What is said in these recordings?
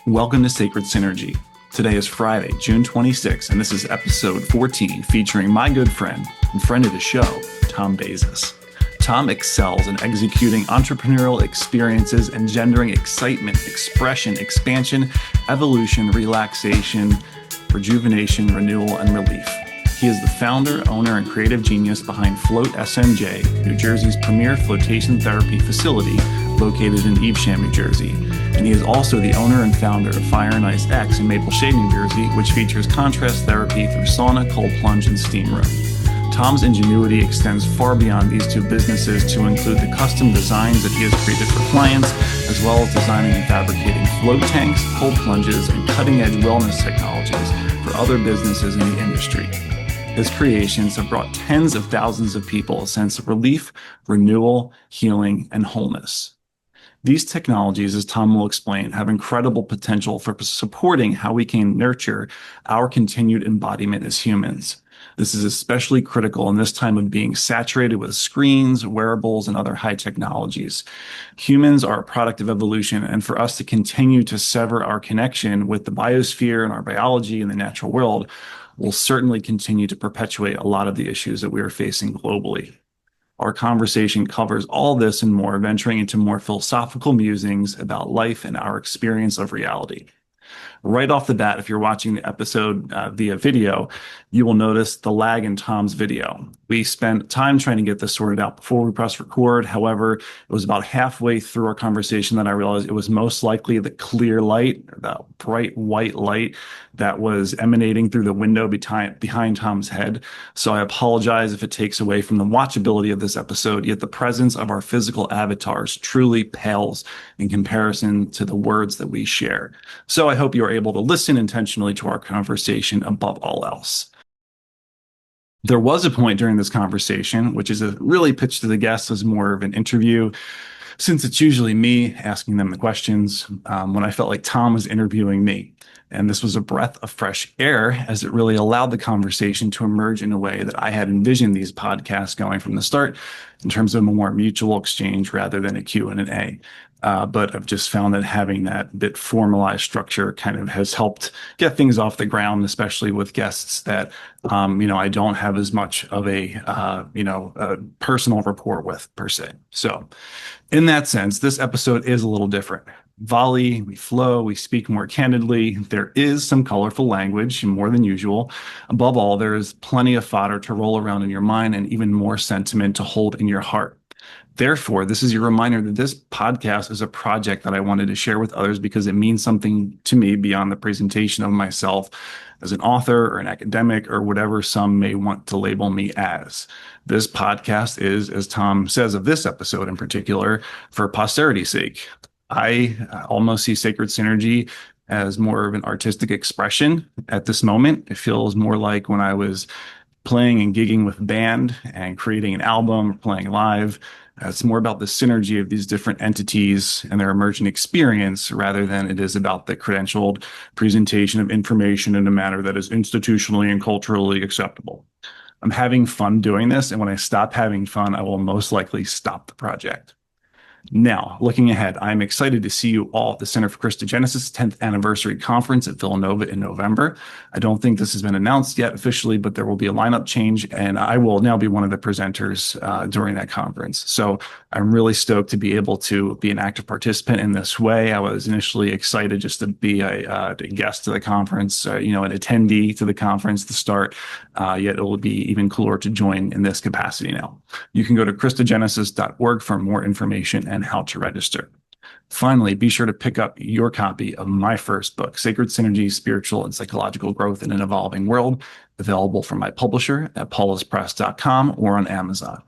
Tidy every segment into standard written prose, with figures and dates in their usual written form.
Welcome to Sacred Synergy. Today is Friday, June 26th, and this is episode 14 featuring my good friend and friend of the show, Tom Bazis. Tom excels in executing entrepreneurial experiences, engendering excitement, expression, expansion, evolution, relaxation, rejuvenation, renewal, and relief. He is the founder, owner, and creative genius behind FloatSNJ, New Jersey's premier flotation therapy facility located in Evesham, New Jersey. And he is also the owner and founder of Fire and Ice X in Maple Shade, New Jersey, which features contrast therapy through sauna, cold plunge, and steam room. Tom's ingenuity extends far beyond these two businesses to include the custom designs that he has created for clients, as well as designing and fabricating float tanks, cold plunges, and cutting-edge wellness technologies for other businesses in the industry. His creations have brought tens of thousands of people a sense of relief, renewal, healing, and wholeness. These technologies, as Tom will explain, have incredible potential for supporting how we can nurture our continued embodiment as humans. This is especially critical in this time of being saturated with screens, wearables, and other high technologies. Humans are a product of evolution, and for us to continue to sever our connection with the biosphere and our biology and the natural world will certainly continue to perpetuate a lot of the issues that we are facing globally. Our conversation covers all this and more, venturing into more philosophical musings about life and our experience of reality. Right off the bat, if you're watching the episode via video, you will notice the lag in Tom's video. We spent time trying to get this sorted out before we pressed record. However, it was about halfway through our conversation that I realized it was most likely the clear light, the bright white light that was emanating through the window behind Tom's head. So I apologize if it takes away from the watchability of this episode, yet the presence of our physical avatars truly pales in comparison to the words that we share. So I hope you are able to listen intentionally to our conversation above all else. There was a point during this conversation, which is really pitched to the guests as more of an interview, since it's usually me asking them the questions, when I felt like Tom was interviewing me. And this was a breath of fresh air, as it really allowed the conversation to emerge in a way that I had envisioned these podcasts going from the start, in terms of a more mutual exchange rather than a Q&A. But I've just found that having that bit formalized structure kind of has helped get things off the ground, especially with guests that, I don't have as much of a personal rapport with per se. So in that sense, this episode is a little different. Volley, we flow, we speak more candidly. There is some colorful language, more than usual. Above all, there is plenty of fodder to roll around in your mind and even more sentiment to hold in your heart. Therefore, this is your reminder that this podcast is a project that I wanted to share with others because it means something to me beyond the presentation of myself as an author or an academic or whatever some may want to label me as. This podcast is, as Tom says of this episode in particular, for posterity's sake. I almost see Sacred Synergy as more of an artistic expression at this moment. It feels more like when I was playing and gigging with band and creating an album or playing live. It's more about the synergy of these different entities and their emergent experience rather than it is about the credentialed presentation of information in a manner that is institutionally and culturally acceptable. I'm having fun doing this, and when I stop having fun, I will most likely stop the project. Now, looking ahead, I'm excited to see you all at the Center for Christogenesis 10th Anniversary Conference at Villanova in November. I don't think this has been announced yet officially, but there will be a lineup change, and I will now be one of the presenters during that conference. So I'm really stoked to be able to be an active participant in this way. I was initially excited just to be a guest to the conference, an attendee to the conference to start, yet it will be even cooler to join in this capacity now. You can go to christogenesis.org for more information and how to register. Finally, be sure to pick up your copy of my first book, Sacred Synergy, Spiritual and Psychological Growth in an Evolving World, available from my publisher at pauluspress.com or on Amazon.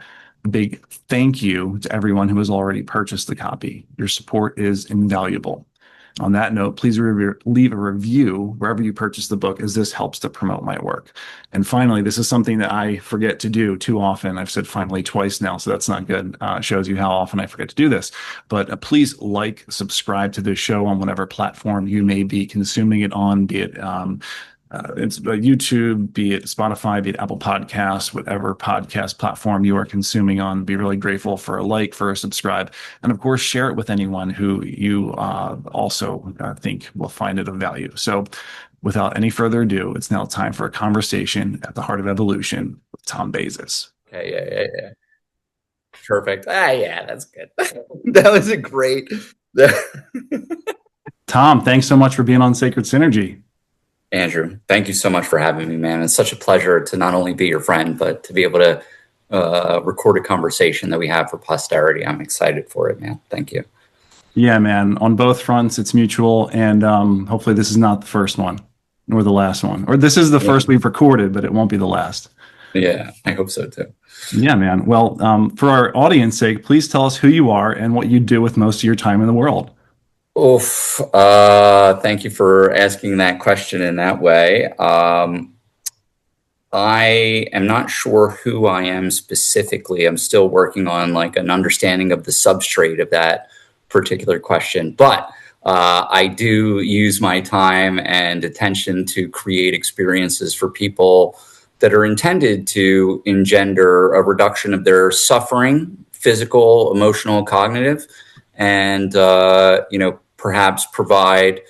A big thank you to everyone who has already purchased the copy. Your support is invaluable. On that note, please leave a review wherever you purchase the book, as this helps to promote my work. And finally, this is something that I forget to do too often. I've said finally twice now, so that's not good. Shows you how often I forget to do this. But please subscribe to this show on whatever platform you may be consuming it on, be it It's YouTube, be it Spotify, be it Apple Podcasts, whatever podcast platform you are consuming on. Be really grateful for a like, for a subscribe, and of course, share it with anyone who you also think will find it of value. So, without any further ado, it's now time for a conversation at the heart of evolution with Tom Bazis. Okay, yeah. Perfect. Yeah, that's good. That was a great. Tom, thanks so much for being on Sacred Synergy. Andrew, thank you so much for having me, man. It's such a pleasure to not only be your friend, but to be able to record a conversation that we have for posterity. I'm excited for it, man. Thank you. Yeah, man. On both fronts, it's mutual, and hopefully, this is not the first one, nor the last one, or this is the Yeah, first we've recorded, but it won't be the last. yeah, I hope so too. Yeah, man. Well, for our audience sake, please tell us who you are and what you do with most of your time in the world. Oof. Thank you for asking that question in that way. I am not sure who I am specifically. I'm still working on like an understanding of the substrate of that particular question, but I do use my time and attention to create experiences for people that are intended to engender a reduction of their suffering, physical, emotional, cognitive, and perhaps provide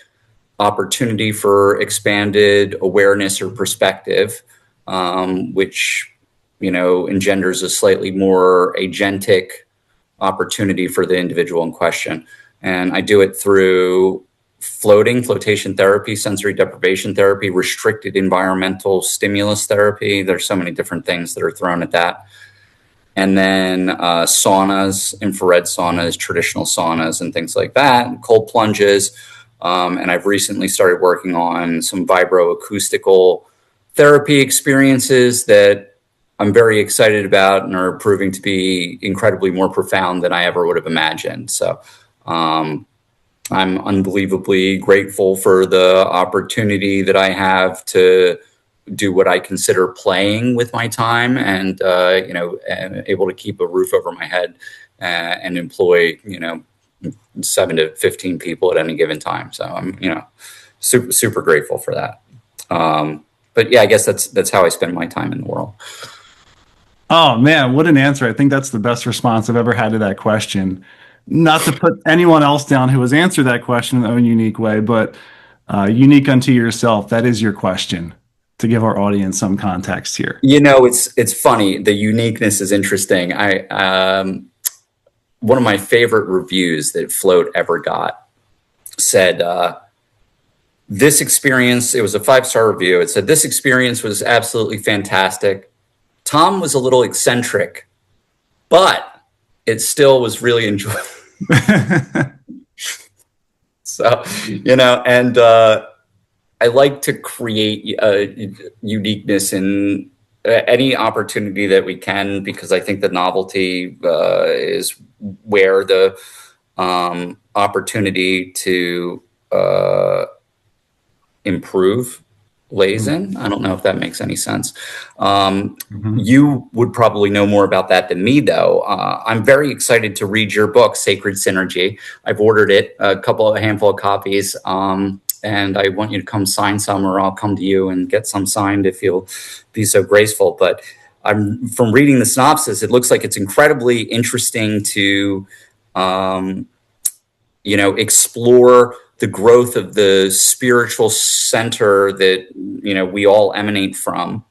opportunity for expanded awareness or perspective, which engenders a slightly more agentic opportunity for the individual in question. And I do it through flotation therapy, sensory deprivation therapy, restricted environmental stimulus therapy. There's so many different things that are thrown at that. And then saunas, infrared saunas, traditional saunas, and things like that, cold plunges. And I've recently started working on some vibroacoustical therapy experiences that I'm very excited about and are proving to be incredibly more profound than I ever would have imagined. So I'm unbelievably grateful for the opportunity that I have to do what I consider playing with my time, and able to keep a roof over my head and employ 7 to 15 people at any given time. So I'm super grateful for that. But yeah, I guess that's how I spend my time in the world. Oh, man, what an answer. I think that's the best response I've ever had to that question. Not to put anyone else down who has answered that question in their own unique way, but unique unto yourself. That is your question, to give our audience some context here. It's funny. The uniqueness is interesting. One of my favorite reviews that Float ever got said, this experience, it was a 5-star review. It said, this experience was absolutely fantastic. Tom was a little eccentric, but it still was really enjoyable. So, and I like to create uniqueness in any opportunity that we can, because I think the novelty is where the opportunity to improve lays in. I don't know if that makes any sense. You would probably know more about that than me, though. I'm very excited to read your book, Sacred Synergy. I've ordered it, a handful of copies. And I want you to come sign some, or I'll come to you and get some signed if you'll be so graceful. But from reading the synopsis, it looks like it's incredibly interesting to, explore the growth of the spiritual center that, we all emanate from,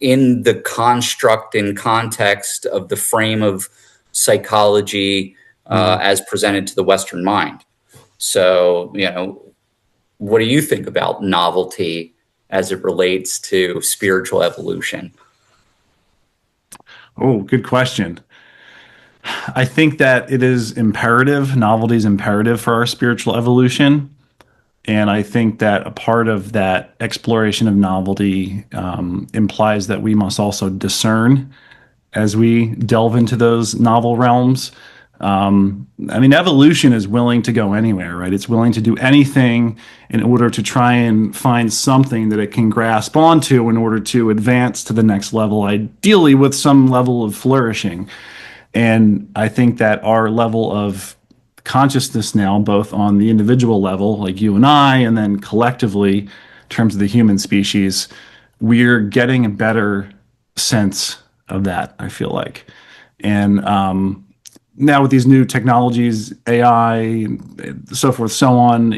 in the construct and context of the frame of psychology as presented to the Western mind. So, what do you think about novelty as it relates to spiritual evolution? Oh, good question. I think that it is imperative. Novelty is imperative for our spiritual evolution. And I think that a part of that exploration of novelty implies that we must also discern as we delve into those novel realms. Evolution is willing to go anywhere, right? It's willing to do anything in order to try and find something that it can grasp onto in order to advance to the next level, ideally with some level of flourishing. And I think that our level of consciousness now, both on the individual level, like you and I, and then collectively, terms of the human species, we're getting a better sense of that, I feel like. And now with these new technologies, AI, so forth, so on,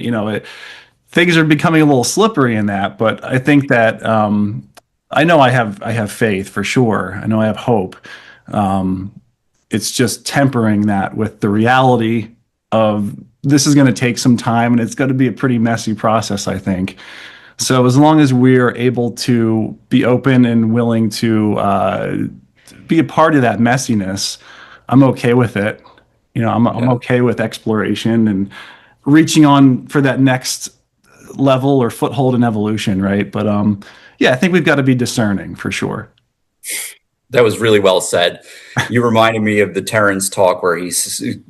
things are becoming a little slippery in that. But I think that I know I have faith for sure. I know I have hope. It's just tempering that with the reality of this is going to take some time and it's going to be a pretty messy process, I think. So as long as we're able to be open and willing to be a part of that messiness, I'm okay with it. I'm Yeah. okay with exploration and reaching on for that next level or foothold in evolution, right? But yeah, I think we've got to be discerning for sure. That was really well said. You reminded me of the Terrence talk where he,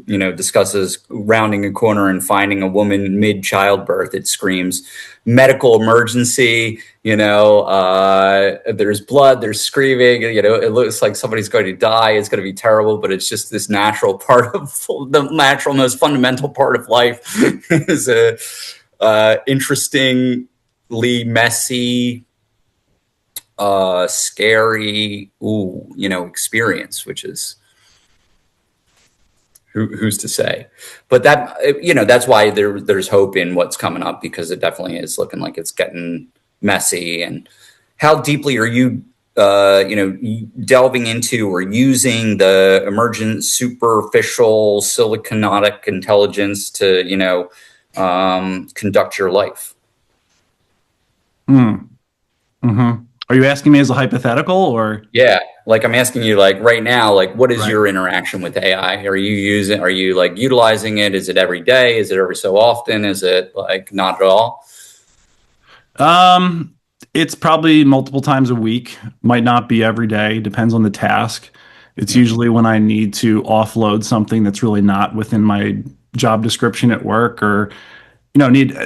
discusses rounding a corner and finding a woman mid childbirth. It screams medical emergency. There's blood, there's screaming. It looks like somebody's going to die. It's going to be terrible, but it's just this natural part of the natural, most fundamental part of life is a interestingly messy, scary, experience, which is who's to say, but that's why there's hope in what's coming up, because it definitely is looking like it's getting messy. And how deeply are you, delving into or using the emergent superficial siliconotic intelligence to, conduct your life? Mm-hmm. Are you asking me as a hypothetical or? Yeah, like I'm asking you, like right now, like what is Right. your interaction with AI? Are you like utilizing it? Is it every day? Is it every so often? Is it like not at all? Um, it's probably multiple times a week. Might not be every day. Depends on the task. It's Mhm. usually when I need to offload something that's really not within my job description at work, or need.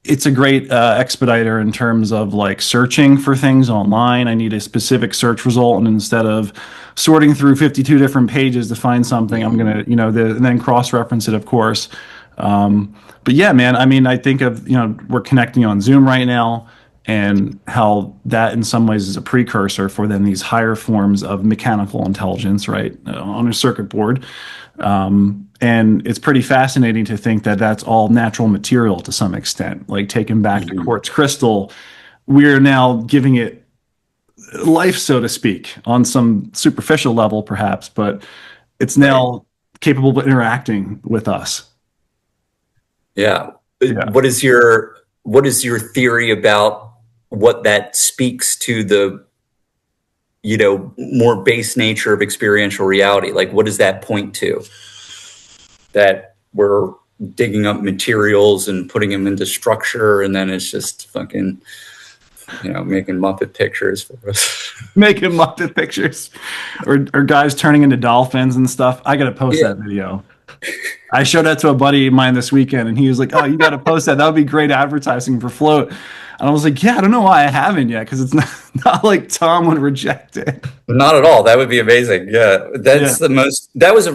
It's a great expediter in terms of like searching for things online. I need a specific search result, and instead of sorting through 52 different pages to find something, I'm gonna, and then cross-reference it, of course. But yeah, man, I mean, I think of, we're connecting on Zoom right now, and how that in some ways is a precursor for then these higher forms of mechanical intelligence, right, on a circuit board. And it's pretty fascinating to think that that's all natural material to some extent. Like taken back to Mhm. quartz crystal, we're now giving it life, so to speak, on some superficial level, perhaps, but it's Right. now capable of interacting with us. Yeah. Yeah. What is your theory about what that speaks to the, more base nature of experiential reality? Like, what does that point to? That we're digging up materials and putting them into structure, and then it's just fucking, making Muppet pictures for us. Making Muppet pictures, or guys turning into dolphins and stuff. I gotta post Yeah. that video. I showed that to a buddy of mine this weekend, and he was like, "Oh, you got to post that. That would be great advertising for Float." And I was like, "Yeah, I don't know why I haven't yet, because it's not, not like Tom would reject it." Not at all. That would be amazing. Yeah, Yeah. that's the most. That was a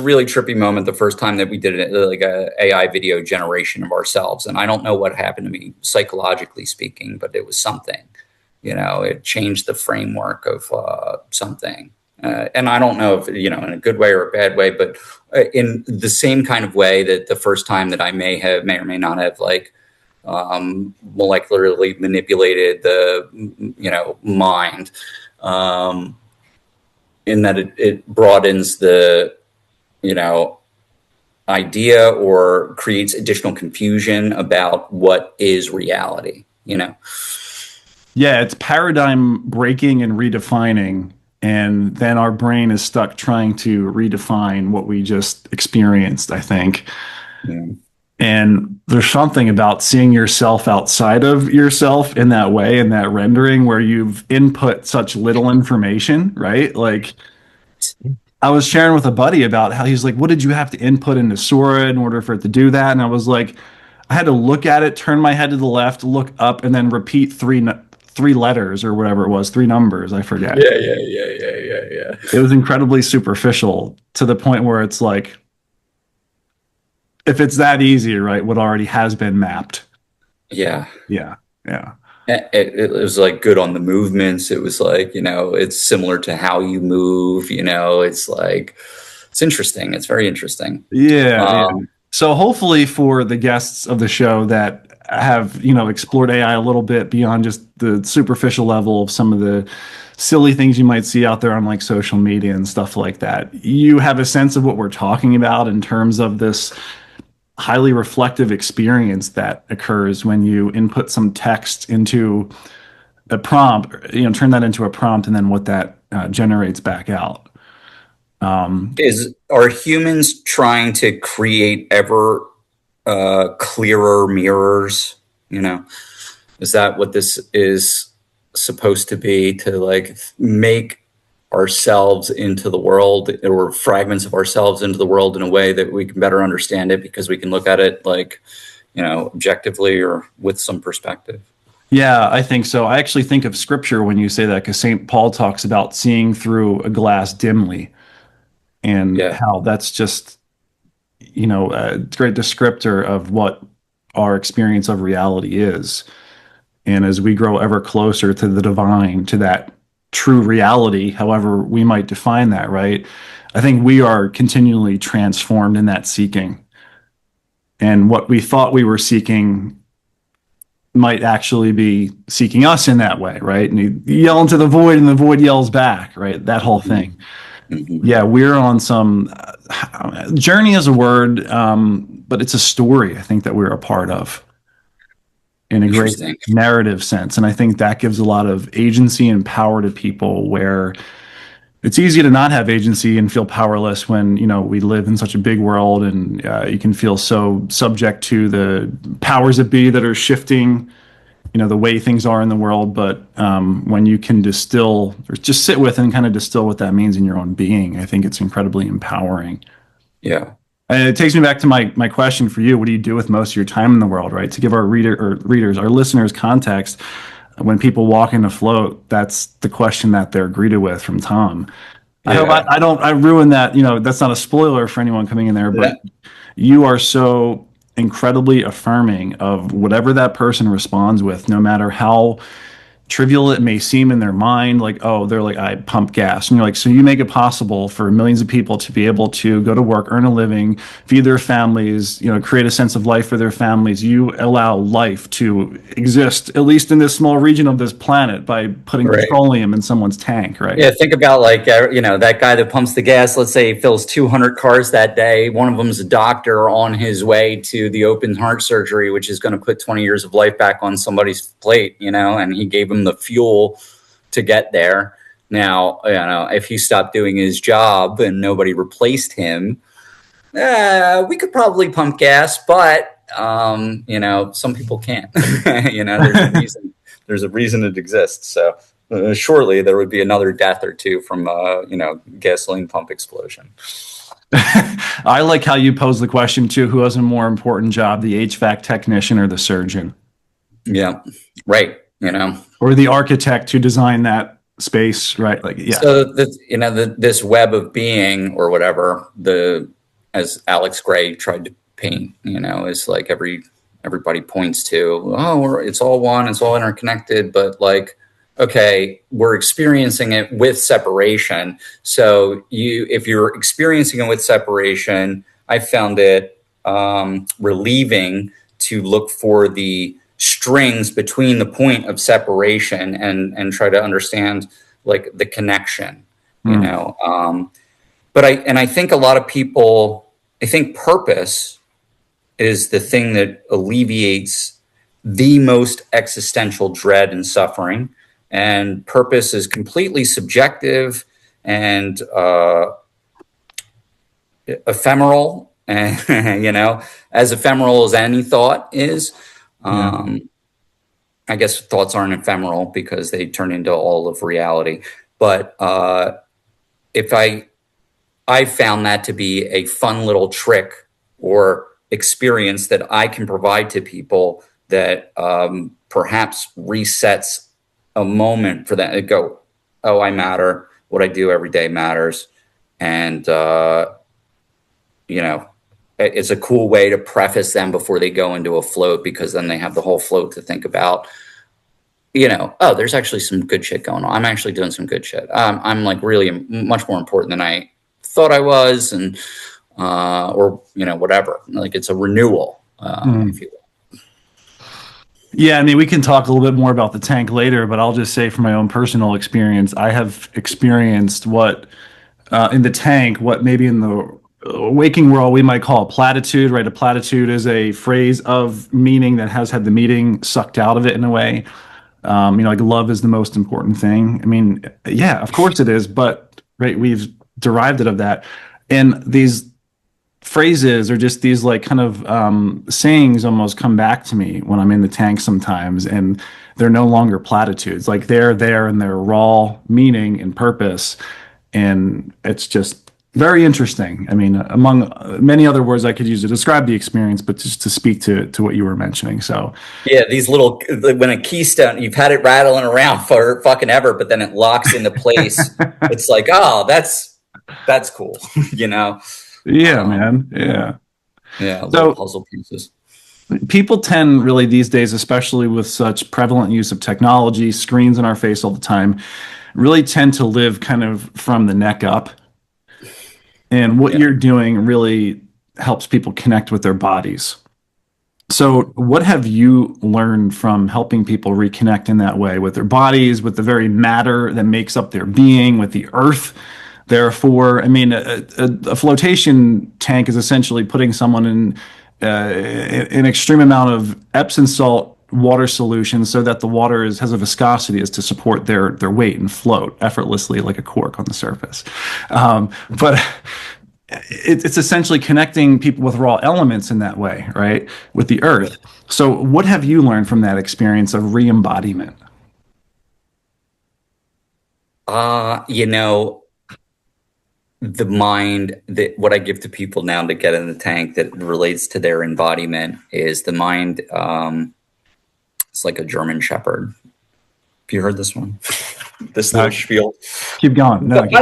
really trippy moment the first time that we did it, like a AI video generation of ourselves. And I don't know what happened to me psychologically speaking, but it was something. It changed the framework of something. And I don't know if in a good way or a bad way, but in the same kind of way that the first time that I may or may not have like molecularly manipulated the mind, um, in that it broadens the you know idea or creates additional confusion about what is reality. Yeah, it's paradigm breaking and redefining. And then our brain is stuck trying to redefine what we just experienced, I think. Yeah. And there's something about seeing yourself outside of yourself in that way, in that rendering where you've input such little information, right? Like I was sharing with a buddy about how he's like, what did you have to input into Sora in order for it to do that? And I was like, I had to look at it, turn my head to the left, look up, and then repeat three letters or whatever it was, three numbers, I forget. Yeah, yeah, yeah, yeah, yeah, yeah. It was incredibly superficial to the point where it's like, if it's that easy, right, what already has been mapped. Yeah. Yeah. Yeah. It was like good on the movements. It was like, it's similar to how you move, it's like, it's interesting. It's very interesting. Yeah, yeah. Um, So hopefully for the guests of the show that have, explored AI a little bit beyond just the superficial level of some of the silly things you might see out there on like social media and stuff like that, you have a sense of what we're talking about in terms of this highly reflective experience that occurs when you input some text into a prompt, turn that into a prompt and then what that generates back out. are humans trying to create ever clearer mirrors? Is that what this is supposed to be, to like make ourselves into the world, or fragments of ourselves into the world, in a way that we can better understand it because we can look at it like, objectively or with some perspective? Yeah, I think so. I actually think of scripture when you say that because St. Paul talks about seeing through a glass dimly and Yeah, how that's just, a great descriptor of what our experience of reality is. And as we grow ever closer to the divine, to that true reality, however we might define that, right? I think we are continually transformed in that seeking. And what we thought we were seeking might actually be seeking us in that way, right? And you yell into the void and the void yells back, right? That whole thing. mm-hmm. Yeah, we're on some journey is a word, but it's a story I think that we're a part of in a great Interesting. narrative sense. And I think that gives a lot of agency and power to people where it's easy to not have agency and feel powerless when, we live in such a big world and you can feel so subject to the powers that be that are shifting, the way things are in the world. But when you can distill or just sit with and kind of distill what that means in your own being, I think it's incredibly empowering. Yeah. And it takes me back to my question for you. What do you do with most of your time in the world, right? To give our readers, our listeners context, when people walk into float, that's the question that they're greeted with from Tom. I hope Yeah. I ruined that. That's not a spoiler for anyone coming in there, but Yeah. you are so incredibly affirming of whatever that person responds with, no matter how trivial it may seem in their mind, like, oh, they're like, I pump gas. And you're like, so you make it possible for millions of people to be able to go to work, earn a living, feed their families, create a sense of life for their families. You allow life to exist, at least in this small region of this planet, by putting Right. petroleum in someone's tank, right? Yeah, think about like, that guy that pumps the gas. Let's say he fills 200 cars that day. One of them is a doctor on his way to the open heart surgery, which is going to put 20 years of life back on somebody's plate, and he gave him the fuel to get there. Now, if he stopped doing his job and nobody replaced him, we could probably pump gas, but, some people can't. There's a reason it exists. So, surely there would be another death or two from gasoline pump explosion. I like how you pose the question too, who has a more important job, the HVAC technician or the surgeon? Yeah, right. Or the architect who designed that space, right? Like, yeah. So this web of being, or whatever, as Alex Gray tried to paint, is like everybody points to, oh, it's all one, it's all interconnected, but like, okay, we're experiencing it with separation. So if you're experiencing it with separation, I found it relieving to look for the strings between the point of separation and try to understand like the connection, but I think a lot of people, I think purpose is the thing that alleviates the most existential dread and suffering. And purpose is completely subjective and ephemeral, and as ephemeral as any thought is. Yeah. I guess thoughts aren't ephemeral because they turn into all of reality. But if I found that to be a fun little trick or experience that I can provide to people that perhaps resets a moment for them to go, oh, I matter. What I do every day matters. And, it's a cool way to preface them before they go into a float, because then they have the whole float to think about. oh, there's actually some good shit going on. I'm actually doing some good shit. I'm like really much more important than I thought I was, and or whatever. Like it's a renewal, if you will. Yeah, I mean, we can talk a little bit more about the tank later, but I'll just say from my own personal experience, I have experienced what in the tank, what maybe in the waking world we might call a platitude, right? A platitude is a phrase of meaning that has had the meaning sucked out of it in a way. Like love is the most important thing. I mean, yeah, of course it is, but right, we've derived it of that. And these phrases or just these like kind of sayings almost come back to me when I'm in the tank sometimes, and they're no longer platitudes. Like they're there in their raw meaning and purpose, and it's just very interesting. I mean, among many other words I could use to describe the experience, but just to speak to what you were mentioning. So Yeah, these little, when a keystone, you've had it rattling around for fucking ever, but then it locks into place. It's like, oh, that's cool, yeah, man, yeah. Yeah, little So puzzle pieces. people tend really these days, especially with such prevalent use of technology, screens in our face all the time, really tend to live kind of from the neck up. And what Yeah. you're doing really helps people connect with their bodies. So, what have you learned from helping people reconnect in that way with their bodies, with the very matter that makes up their being, with the earth? Therefore, I mean, a flotation tank is essentially putting someone in an extreme amount of Epsom salt water solution so that the water has a viscosity as to support their weight and float effortlessly like a cork on the surface. But it's essentially connecting people with raw elements in that way, right? With the earth. So, what have you learned from that experience of re-embodiment? The mind, that what I give to people now to get in the tank that relates to their embodiment is the mind. It's like a German Shepherd. Have you heard this one? This little spiel. Keep going. No, By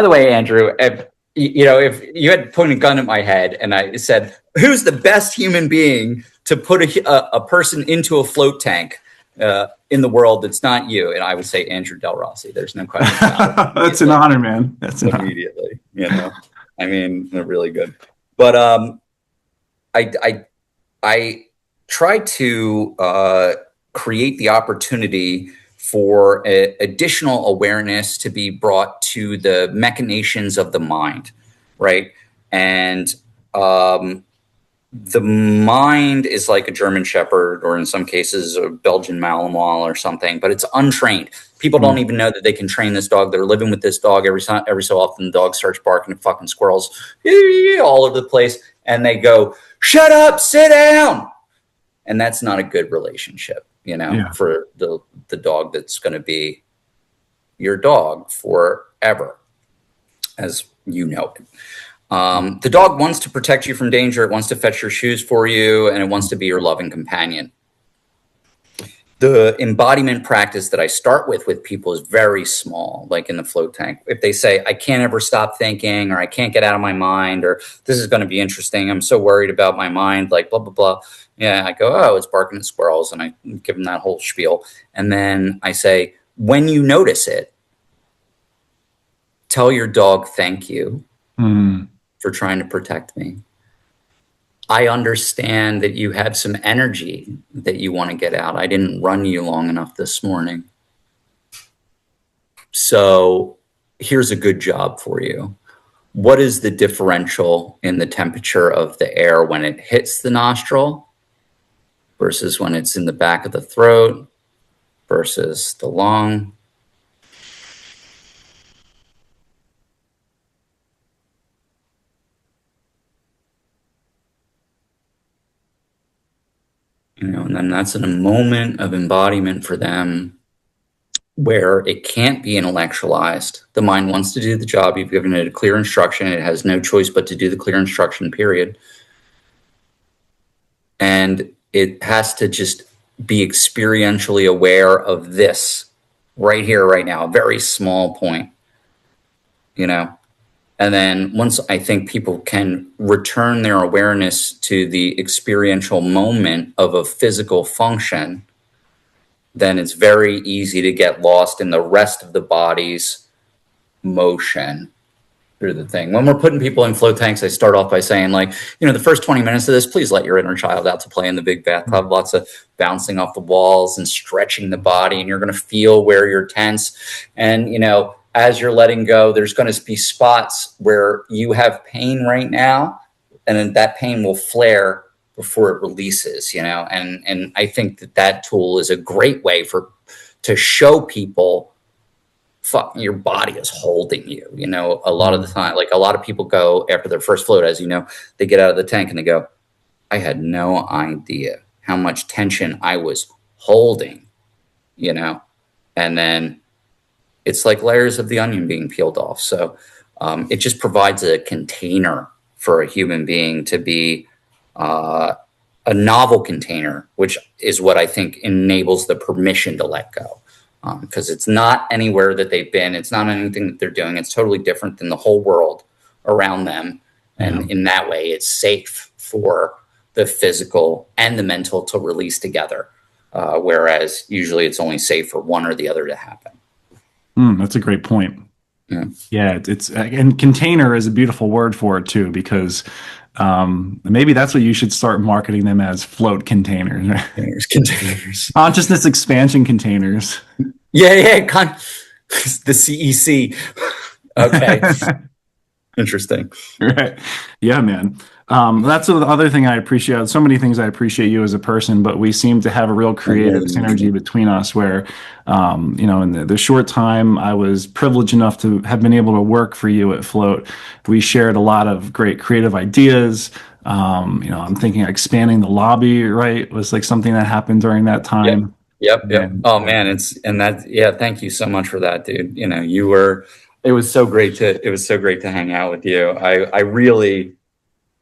the way, Andrew, if you had pointed a gun at my head and I said, "Who's the best human being to put a person into a float tank in the world that's not you?" And I would say Andrew Del Rossi. There's no question about it. That's an honor, man. That's an Immediately. I mean, they're really good. But I try to create the opportunity for additional awareness to be brought to the machinations of the mind, right? And the mind is like a German Shepherd, or in some cases a Belgian Malinois or something, but it's untrained. People don't even know that they can train this dog. They're living with this dog every so often. The dog starts barking at fucking squirrels all over the place, and they go, "Shut up, sit down." And that's not a good relationship, for the dog that's going to be your dog forever, as you know it. The dog wants to protect you from danger. It wants to fetch your shoes for you, and it wants to be your loving companion. The embodiment practice that I start with people is very small, like in the float tank. If they say, "I can't ever stop thinking," or "I can't get out of my mind," or "This is going to be interesting. I'm so worried about my mind," like blah, blah, blah. Yeah, I go, "Oh, it's barking at squirrels." And I give them that whole spiel. And then I say, when you notice it, tell your dog thank you for trying to protect me. I understand that you have some energy that you want to get out. I didn't run you long enough this morning. So here's a good job for you. What is the differential in the temperature of the air when it hits the nostril versus when it's in the back of the throat versus the lung? And then that's in a moment of embodiment for them where it can't be intellectualized. The mind wants to do the job. You've given it a clear instruction. It has no choice but to do the clear instruction, period. And it has to just be experientially aware of this right here, right now, a very small point, And then once I think people can return their awareness to the experiential moment of a physical function, then it's very easy to get lost in the rest of the body's motion through the thing. When we're putting people in float tanks, I start off by saying, like, the first 20 minutes of this, please let your inner child out to play in the big bathtub. Lots of bouncing off the walls and stretching the body, and you're going to feel where you're tense. And, as you're letting go, there's going to be spots where you have pain right now, and then that pain will flare before it releases, and I think that tool is a great way to show people, fuck, your body is holding you. A lot of the time, like, a lot of people go after their first float, as they get out of the tank and they go, I had no idea how much tension I was holding, and then it's like layers of the onion being peeled off. So it just provides a container for a human being to be a novel container, which is what I think enables the permission to let go. Because it's not anywhere that they've been. It's not anything that they're doing. It's totally different than the whole world around them. And in that way, it's safe for the physical and the mental to release together. Whereas usually it's only safe for one or the other to happen. That's a great point. Yeah, it's and container is a beautiful word for it too, because maybe that's what you should start marketing them as: float containers. Containers. Consciousness expansion containers. Yeah. The CEC. Okay. Interesting. Right. Yeah, man. That's the other thing I appreciate. So many things I appreciate you as a person, but we seem to have a real creative synergy between us where, in the short time I was privileged enough to have been able to work for you at Float, we shared a lot of great creative ideas. I'm thinking expanding the lobby, right, was like something that happened during that time. Yep. Oh man, thank you so much for that, dude. It was so great to hang out with you. I really,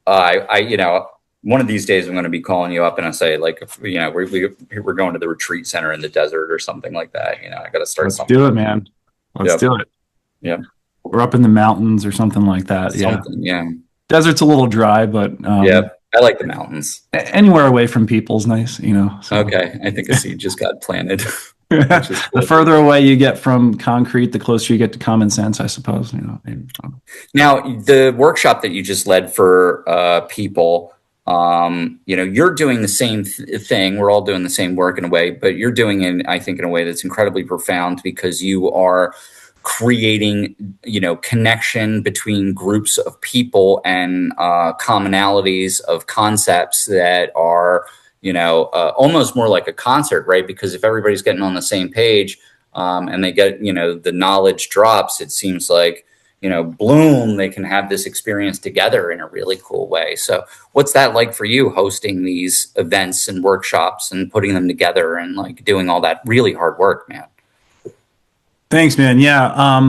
one of these days I'm going to be calling you up and I say, like, we're going to the retreat center in the desert or something like that. I got to start something. Let's do it, man. Let's do it. Yeah. We're up in the mountains or something like that. Yeah. Desert's a little dry, but I like the mountains. Anywhere away from people's nice, So. Okay. I think a seed just got planted. The further away you get from concrete, the closer you get to common sense, I suppose. Now, the workshop that you just led for people, you're doing the same thing. We're all doing the same work in a way, but you're doing it, I think, in a way that's incredibly profound because you are creating, connection between groups of people and commonalities of concepts that are, almost more like a concert, right? Because if everybody's getting on the same page and they get, the knowledge drops, it seems like, bloom, they can have this experience together in a really cool way. So what's that like for you, hosting these events and workshops and putting them together and like doing all that really hard work, man? Thanks, man. Yeah.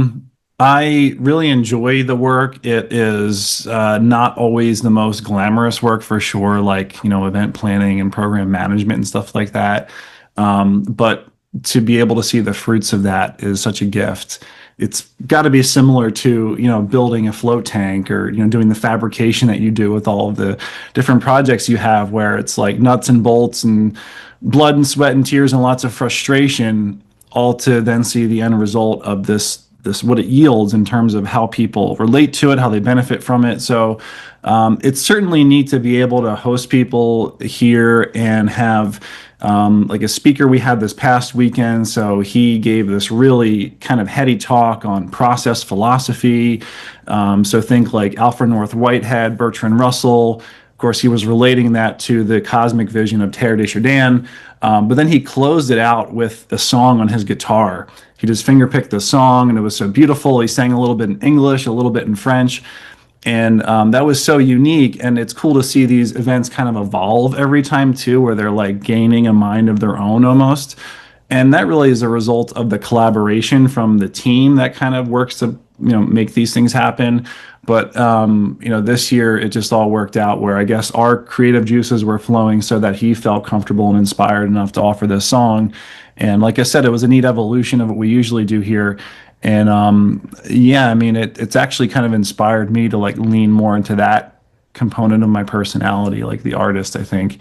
I really enjoy the work. It is not always the most glamorous work for sure, like, event planning and program management and stuff like that. But to be able to see the fruits of that is such a gift. It's got to be similar to, building a float tank or, doing the fabrication that you do with all of the different projects you have where it's like nuts and bolts and blood and sweat and tears and lots of frustration, all to then see the end result of this what it yields in terms of how people relate to it, how they benefit from it. So it's certainly neat to be able to host people here and have like a speaker we had this past weekend. So he gave this really kind of heady talk on process philosophy. So think like Alfred North Whitehead, Bertrand Russell. Of course, he was relating that to the cosmic vision of Teilhard de Chardin. But then he closed it out with a song on his guitar. He just fingerpicked the song, and it was so beautiful. He sang a little bit in English, a little bit in French. And that was so unique. And it's cool to see these events kind of evolve every time, too, where they're like gaining a mind of their own almost. And that really is a result of the collaboration from the team that kind of works to, make these things happen. But, this year it just all worked out where I guess our creative juices were flowing so that he felt comfortable and inspired enough to offer this song. And like I said, it was a neat evolution of what we usually do here. And it's actually kind of inspired me to like lean more into that component of my personality, like the artist, I think.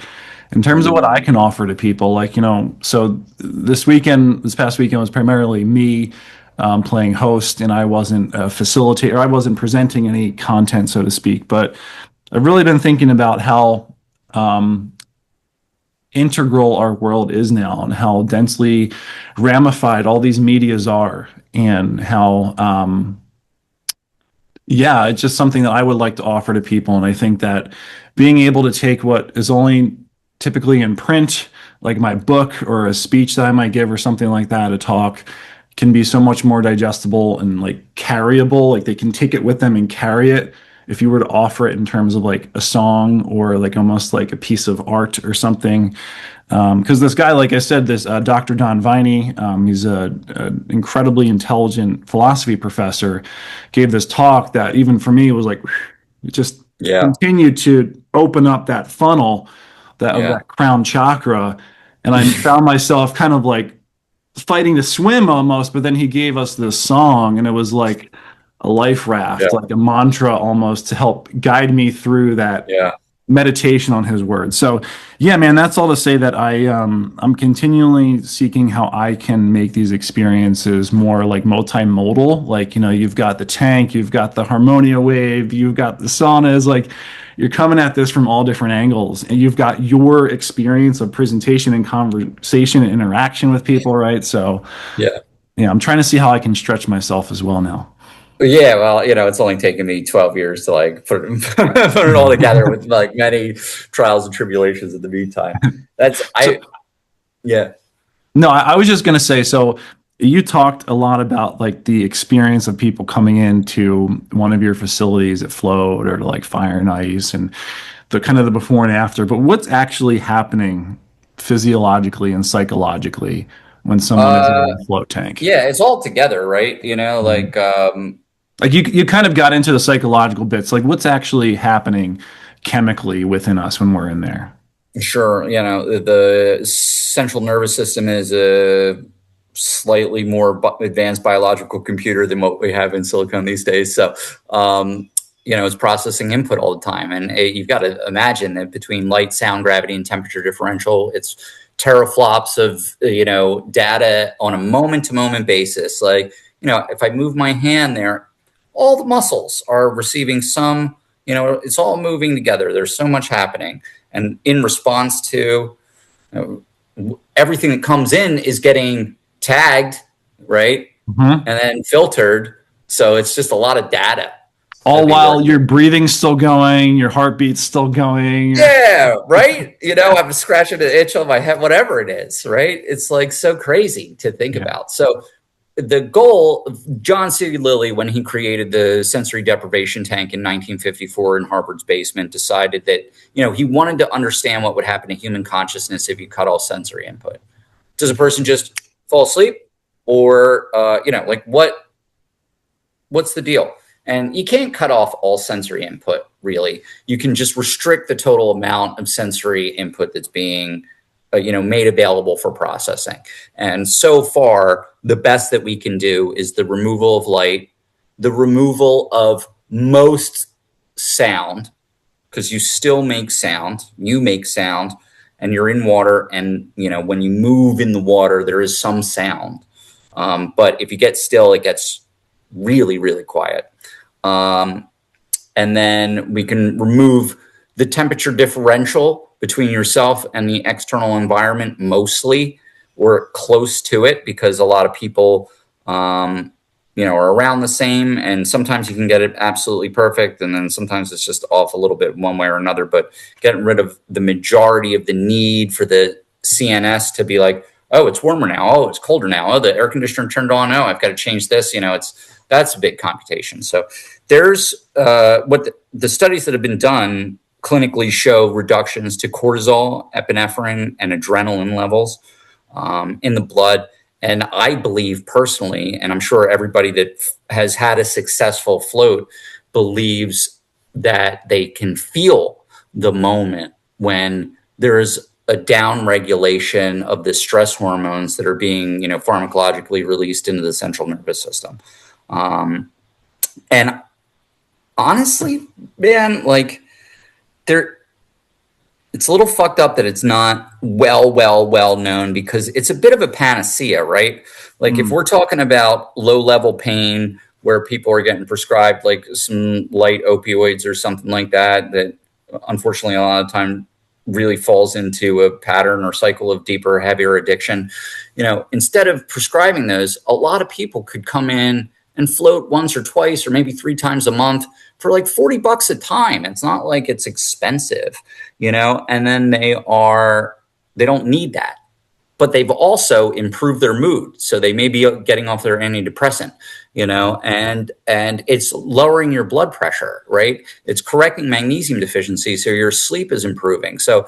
In terms of what I can offer to people, like, so this past weekend was primarily me playing host, and I wasn't a facilitator, I wasn't presenting any content, so to speak. But I've really been thinking about how integral our world is now and how densely ramified all these medias are, and how yeah, it's just something that I would like to offer to people. And I think that being able to take what is only typically in print, like my book or a speech that I might give or something like that, a talk, can be so much more digestible and like carryable. Like they can take it with them and carry it. If you were to offer it in terms of like a song or like almost like a piece of art or something, because this guy, like I said, this Dr. Don Viney, he's a incredibly intelligent philosophy professor, gave this talk that even for me was like, it just Yeah. continued to open up that funnel of Yeah. that crown chakra. And I found myself kind of like fighting to swim almost, but then he gave us this song, and it was like a life Yeah. raft, like a mantra almost to help guide me through that Yeah. meditation on his words. So yeah, man, that's all to say that I'm continually seeking how I can make these experiences more like multimodal. Like, you've got the tank, you've got the harmonia wave, you've got the saunas, like you're coming at this from all different angles, and you've got your experience of presentation and conversation and interaction with people, right? So Yeah. yeah, I'm trying to see how I can stretch myself as well now. Yeah, well, it's only taken me 12 years to like put it all together with like many trials and tribulations in the meantime. So, Yeah. no, I was just going to say, so you talked a lot about like the experience of people coming into one of your facilities at Float or to like Fire and Ice, and the kind of the before and after, but what's actually happening physiologically and psychologically when someone is Uh, in a float tank? yeah, it's all together, right? Mhm. Like you kind of got into the psychological bits, like what's actually happening chemically within us when we're in there. sure, the central nervous system is a slightly more advanced biological computer than what we have in silicon these days. So, it's processing input all the time. And you've got to imagine that between light, sound, gravity, and temperature differential, it's teraflops of, data on a moment to moment basis. Like, if I move my hand there, all the muscles are receiving some, it's all moving together. There's so much happening. And in response to everything that comes in is getting tagged, right? Mhm. And then filtered. So it's just a lot of data to All be while worked. your breathing's still going, your heartbeat's still going. Yeah, right. I'm scratching an itch on my head, whatever it is, right? It's like so crazy to think Yeah. about. So the goal of John C. Lilly, when he created the sensory deprivation tank in 1954 in Harvard's basement, decided that, he wanted to understand what would happen to human consciousness if you cut all sensory input. Does a person just fall asleep, or like what's the deal? And you can't cut off all sensory input, really. You can just restrict the total amount of sensory input that's being made available for processing. And so far, the best that we can do is the removal of light, the removal of most sound, because you still make sound, and you're in water, and when you move in the water, there is some sound. But if you get still, it gets really, really quiet. And then we can remove the temperature differential between yourself and the external environment, mostly, or close to it, because a lot of people are around the same, and sometimes you can get it absolutely perfect, and then sometimes it's just off a little bit one way or another. But getting rid of the majority of the need for the CNS to be like, oh, it's warmer now, oh, it's colder now, oh, the air conditioner turned on, oh, I've got to change this, that's a big computation. So there's what the studies that have been done clinically show reductions to cortisol, epinephrine, and adrenaline levels in the blood. And I believe personally, and I'm sure everybody that has had a successful float believes, that they can feel the moment when there's a down regulation of the stress hormones that are being, pharmacologically released into the central nervous system. And honestly, man, like there, it's a little fucked up that it's not well known, because it's a bit of a panacea, right? Like if we're talking about low level pain where people are getting prescribed like some light opioids or something like that, that unfortunately a lot of time really falls into a pattern or cycle of deeper, heavier addiction. Instead of prescribing those, a lot of people could come in and float once or twice or maybe 3 times a month for like $40 a time. It's not like it's expensive, and then they don't need that, but they've also improved their mood. So they may be getting off their antidepressant, and it's lowering your blood pressure, right? It's correcting magnesium deficiency. So your sleep is improving. So,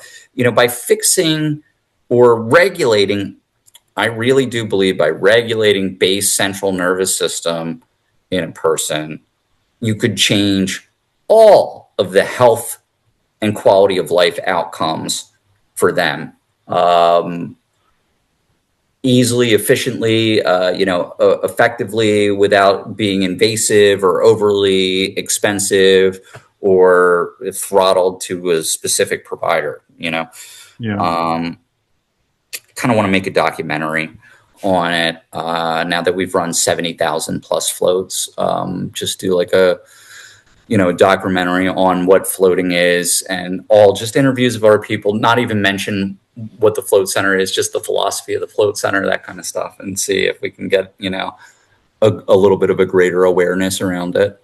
by fixing or regulating, I really do believe by regulating base central nervous system in a person, you could change all of the health and quality of life outcomes for them. Easily, efficiently, effectively, without being invasive or overly expensive or throttled to a specific provider, Yeah. Kind of want to make a documentary on it now that we've run 70,000 plus floats. Just do like a documentary on what floating is, and all just interviews of other people, not even mention what the float center is, just the philosophy of the float center, that kind of stuff, and see if we can get, a little bit of a greater awareness around it.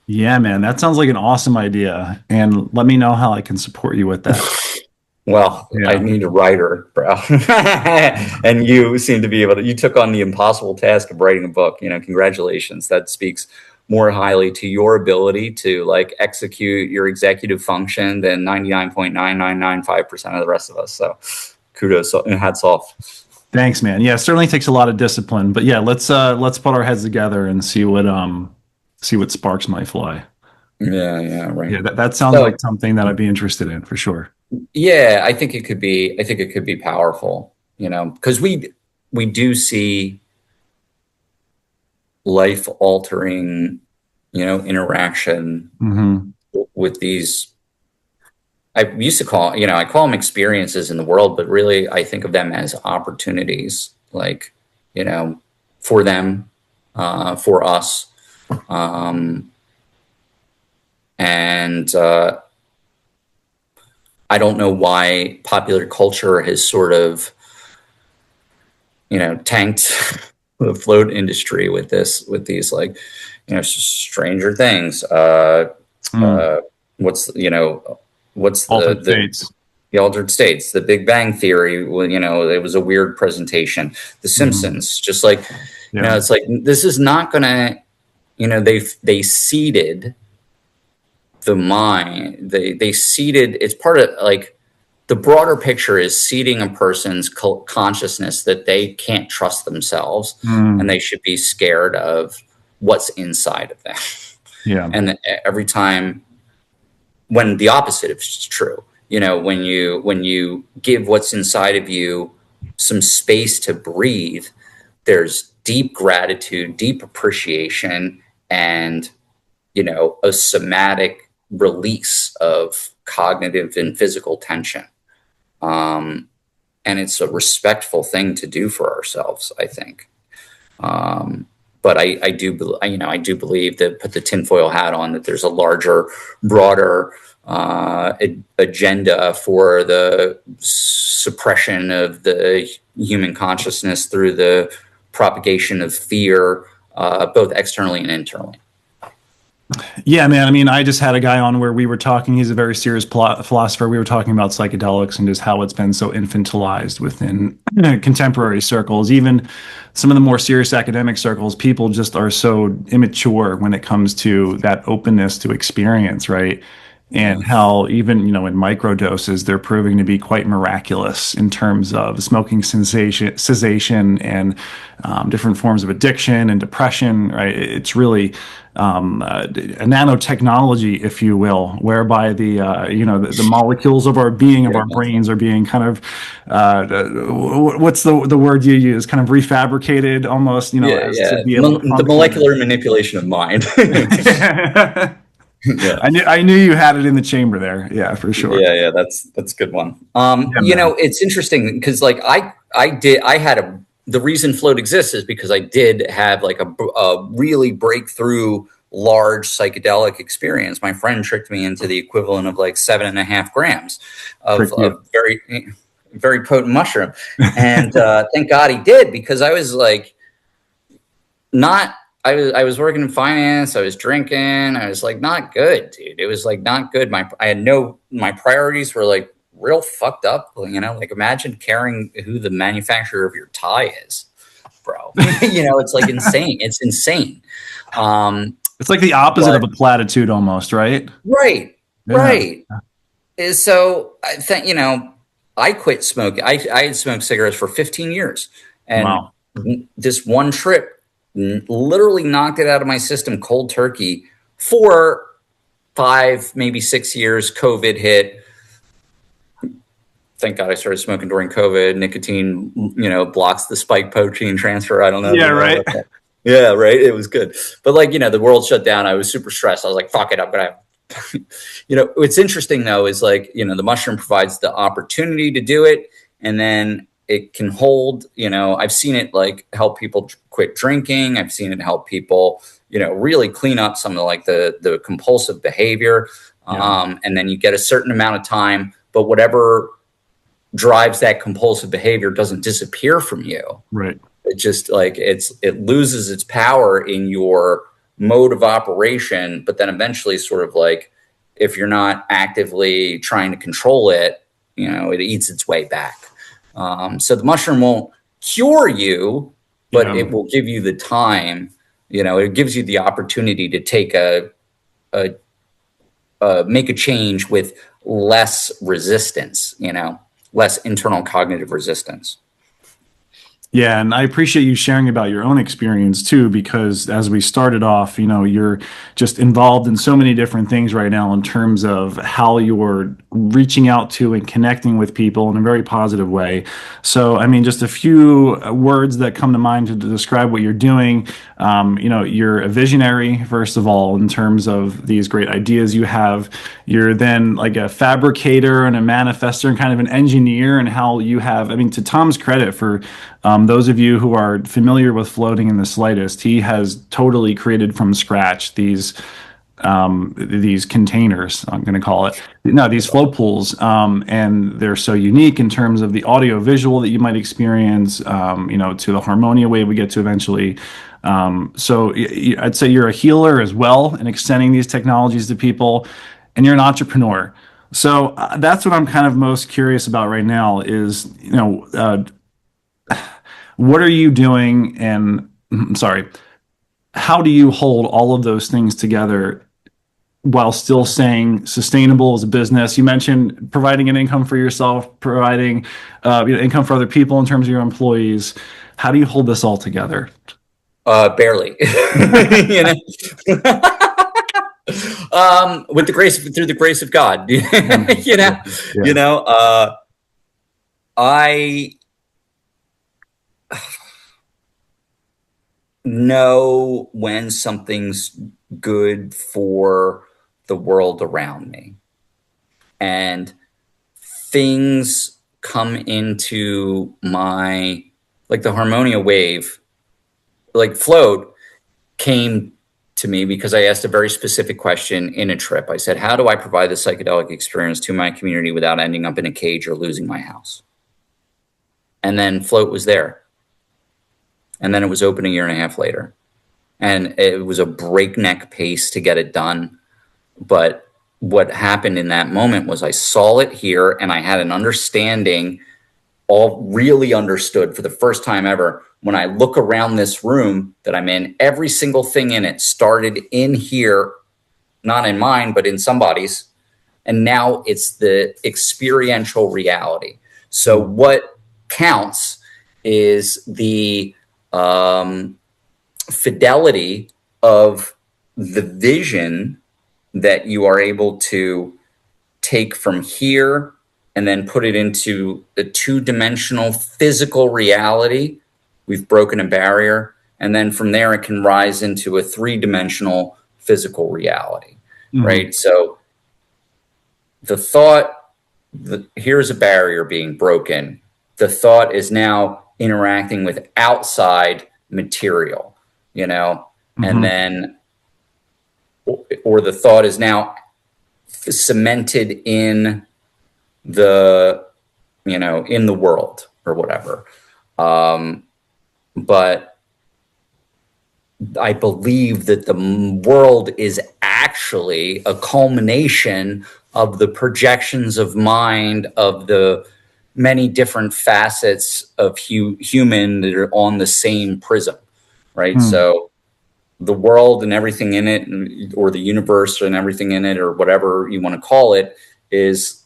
Yeah, man, that sounds like an awesome idea. And let me know how I can support you with that. Well, yeah. I need a writer, bro. And you seem to be able to, you took on the impossible task of writing a book, congratulations. That speaks more highly to your ability to like execute your executive function than 99.9995% of the rest of us. So kudos and hats off. Thanks, man. Yeah, it certainly takes a lot of discipline, but yeah, let's put our heads together and see what sparks might fly. Yeah, right. Yeah, that sounds like something that I'd be interested in for sure. Yeah, I think it could be powerful, because we do see life altering, interaction with these. I used to call, I call them experiences in the world, but really I think of them as opportunities, like, for them, for us. And I don't know why popular culture has sort of, tanked the float industry with these like, Stranger Things. What's Altered States. The Altered States, The Big Bang Theory. Well, it was a weird presentation. The Simpsons, just like, it's like, this is not gonna, they seeded the mind. They seeded, it's part of like the broader picture is seeding a person's consciousness that they can't trust themselves and they should be scared of what's inside of them. Yeah. And every time, when the opposite is true, when you give what's inside of you some space to breathe, there's deep gratitude, deep appreciation, and, a somatic release of cognitive and physical tension. And it's a respectful thing to do for ourselves, I think. But I do believe that, put the tinfoil hat on, that there's a larger, broader agenda for the suppression of the human consciousness through the propagation of fear, both externally and internally. Yeah, man. I mean, I just had a guy on where we were talking. He's a very serious philosopher. We were talking about psychedelics and just how it's been so infantilized within contemporary circles. Even some of the more serious academic circles, people just are so immature when it comes to that openness to experience, right? And how even, in micro doses, they're proving to be quite miraculous in terms of smoking cessation and different forms of addiction and depression, right? It's really a nanotechnology, if you will, whereby the molecules of our being, of our brains, are being kind of what's the word you use? Kind of refabricated, almost, to be able to the molecular manipulation of mind. Yeah. I knew you had it in the chamber there. Yeah, for sure. Yeah, that's a good one. Yeah, man. It's interesting because like the reason float exists is because I did have like a really breakthrough large psychedelic experience. My friend tricked me into the equivalent of like 7.5 grams Trick you. of very potent mushroom. And thank God he did, because I was like, not I was working in finance, I was drinking, I was like not good, dude. It was like not good. My priorities were like real fucked up, like imagine caring who the manufacturer of your tie is, bro. It's like insane. It's insane. It's like the opposite But of a platitude almost, right? right, Yeah. right. So I think, I quit smoking. I had smoked cigarettes for 15 years, and Wow. this one trip literally knocked it out of my system cold turkey. For 5, maybe 6 years, COVID hit. Thank God I started smoking during COVID. Nicotine, blocks the spike protein transfer. I don't know if Yeah, you know right. about that. Yeah, right. It was good. But the world shut down. I was super stressed. I was like, fuck it, I'm going to what's interesting though is like, the mushroom provides the opportunity to do it, and then it can hold, I've seen it like help people quit drinking. I've seen it help people, really clean up some of like the compulsive behavior. Yeah. And then you get a certain amount of time, but whatever drives that compulsive behavior doesn't disappear from you. Right. It just like it loses its power in your mode of operation, but then eventually sort of like, if you're not actively trying to control it, it eats its way back. So the mushroom won't cure you, but Yeah. it will give you the time. It gives you the opportunity to take make a change with less resistance, less internal cognitive resistance. Yeah, and I appreciate you sharing about your own experience too, because as we started off, you're just involved in so many different things right now in terms of how you're reaching out to and connecting with people in a very positive way. So, I mean, just a few words that come to mind to describe what you're doing. You're a visionary, first of all, in terms of these great ideas you have. You're then like a fabricator and a manifester and kind of an engineer, and how you have, I mean, to Tom's credit, for those of you who are familiar with floating in the slightest, he has totally created from scratch these containers, I'm going to call it. No, these float pools, and they're so unique in terms of the audio visual that you might experience, to the harmonia wave we get to eventually. So I'd say you're a healer as well in extending these technologies to people, and you're an entrepreneur. So that's what I'm kind of most curious about right now is, what are you doing? And sorry, how do you hold all of those things together while still staying sustainable as a business? You mentioned providing an income for yourself, providing income for other people in terms of your employees. How do you hold this all together? Barely. With through the grace of God. Yeah. I know when something's good for the world around me, and things come into my, like the harmonia wave, like float came to me because I asked a very specific question in a trip. I said, how do I provide the psychedelic experience to my community without ending up in a cage or losing my house? And then float was there. And then it was open a year and a half later. And it was a breakneck pace to get it done. But what happened in that moment was I saw it here, and I had an understanding, all really understood for the first time ever. When I look around this room that I'm in, every single thing in it started in here, not in mine, but in somebody's. And now it's the experiential reality. So what counts is the fidelity of the vision that you are able to take from here and then put it into the 2-dimensional physical reality. We've broken a barrier. And then from there, it can rise into a 3-dimensional physical reality. right? So the thought, here's a barrier being broken. The thought is now interacting with outside material, and then, or the thought is now cemented in the, in the world or whatever. But I believe that the world is actually a culmination of the projections of mind of the many different facets of human that are on the same prism, right? So the world and everything in it, or the universe and everything in it, or whatever you want to call it, is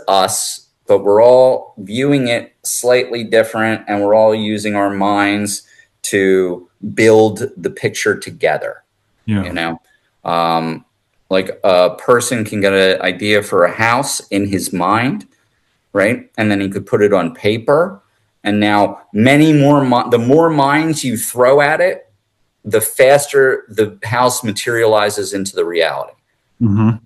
us, but we're all viewing it slightly different, and we're all using our minds to build the picture together. Like a person can get an idea for a house in his mind, right? And then he could put it on paper. And now the more minds you throw at it, the faster the house materializes into the reality. One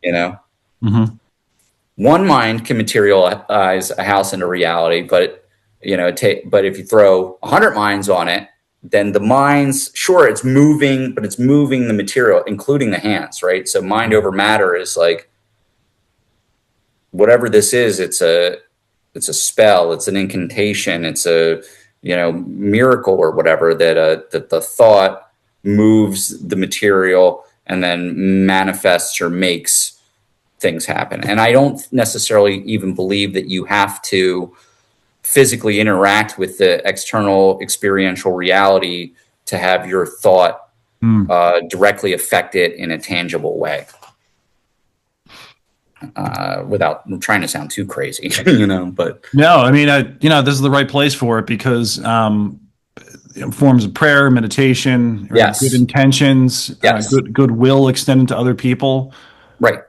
mind can materialize a house into reality, but but if you throw 100 minds on it, then the minds, sure, it's moving, but it's moving the material, including the hands, right? So mind over matter is like, whatever this is, it's a spell, it's an incantation, it's a miracle or whatever, that the thought moves the material and then manifests or makes things happen. And I don't necessarily even believe that you have to physically interact with the external experiential reality to have your thought directly affect it in a tangible way. Without trying to sound too crazy, but no, I mean, this is the right place for it, because forms of prayer, meditation, yes, good intentions, yes, goodwill extended to other people, right,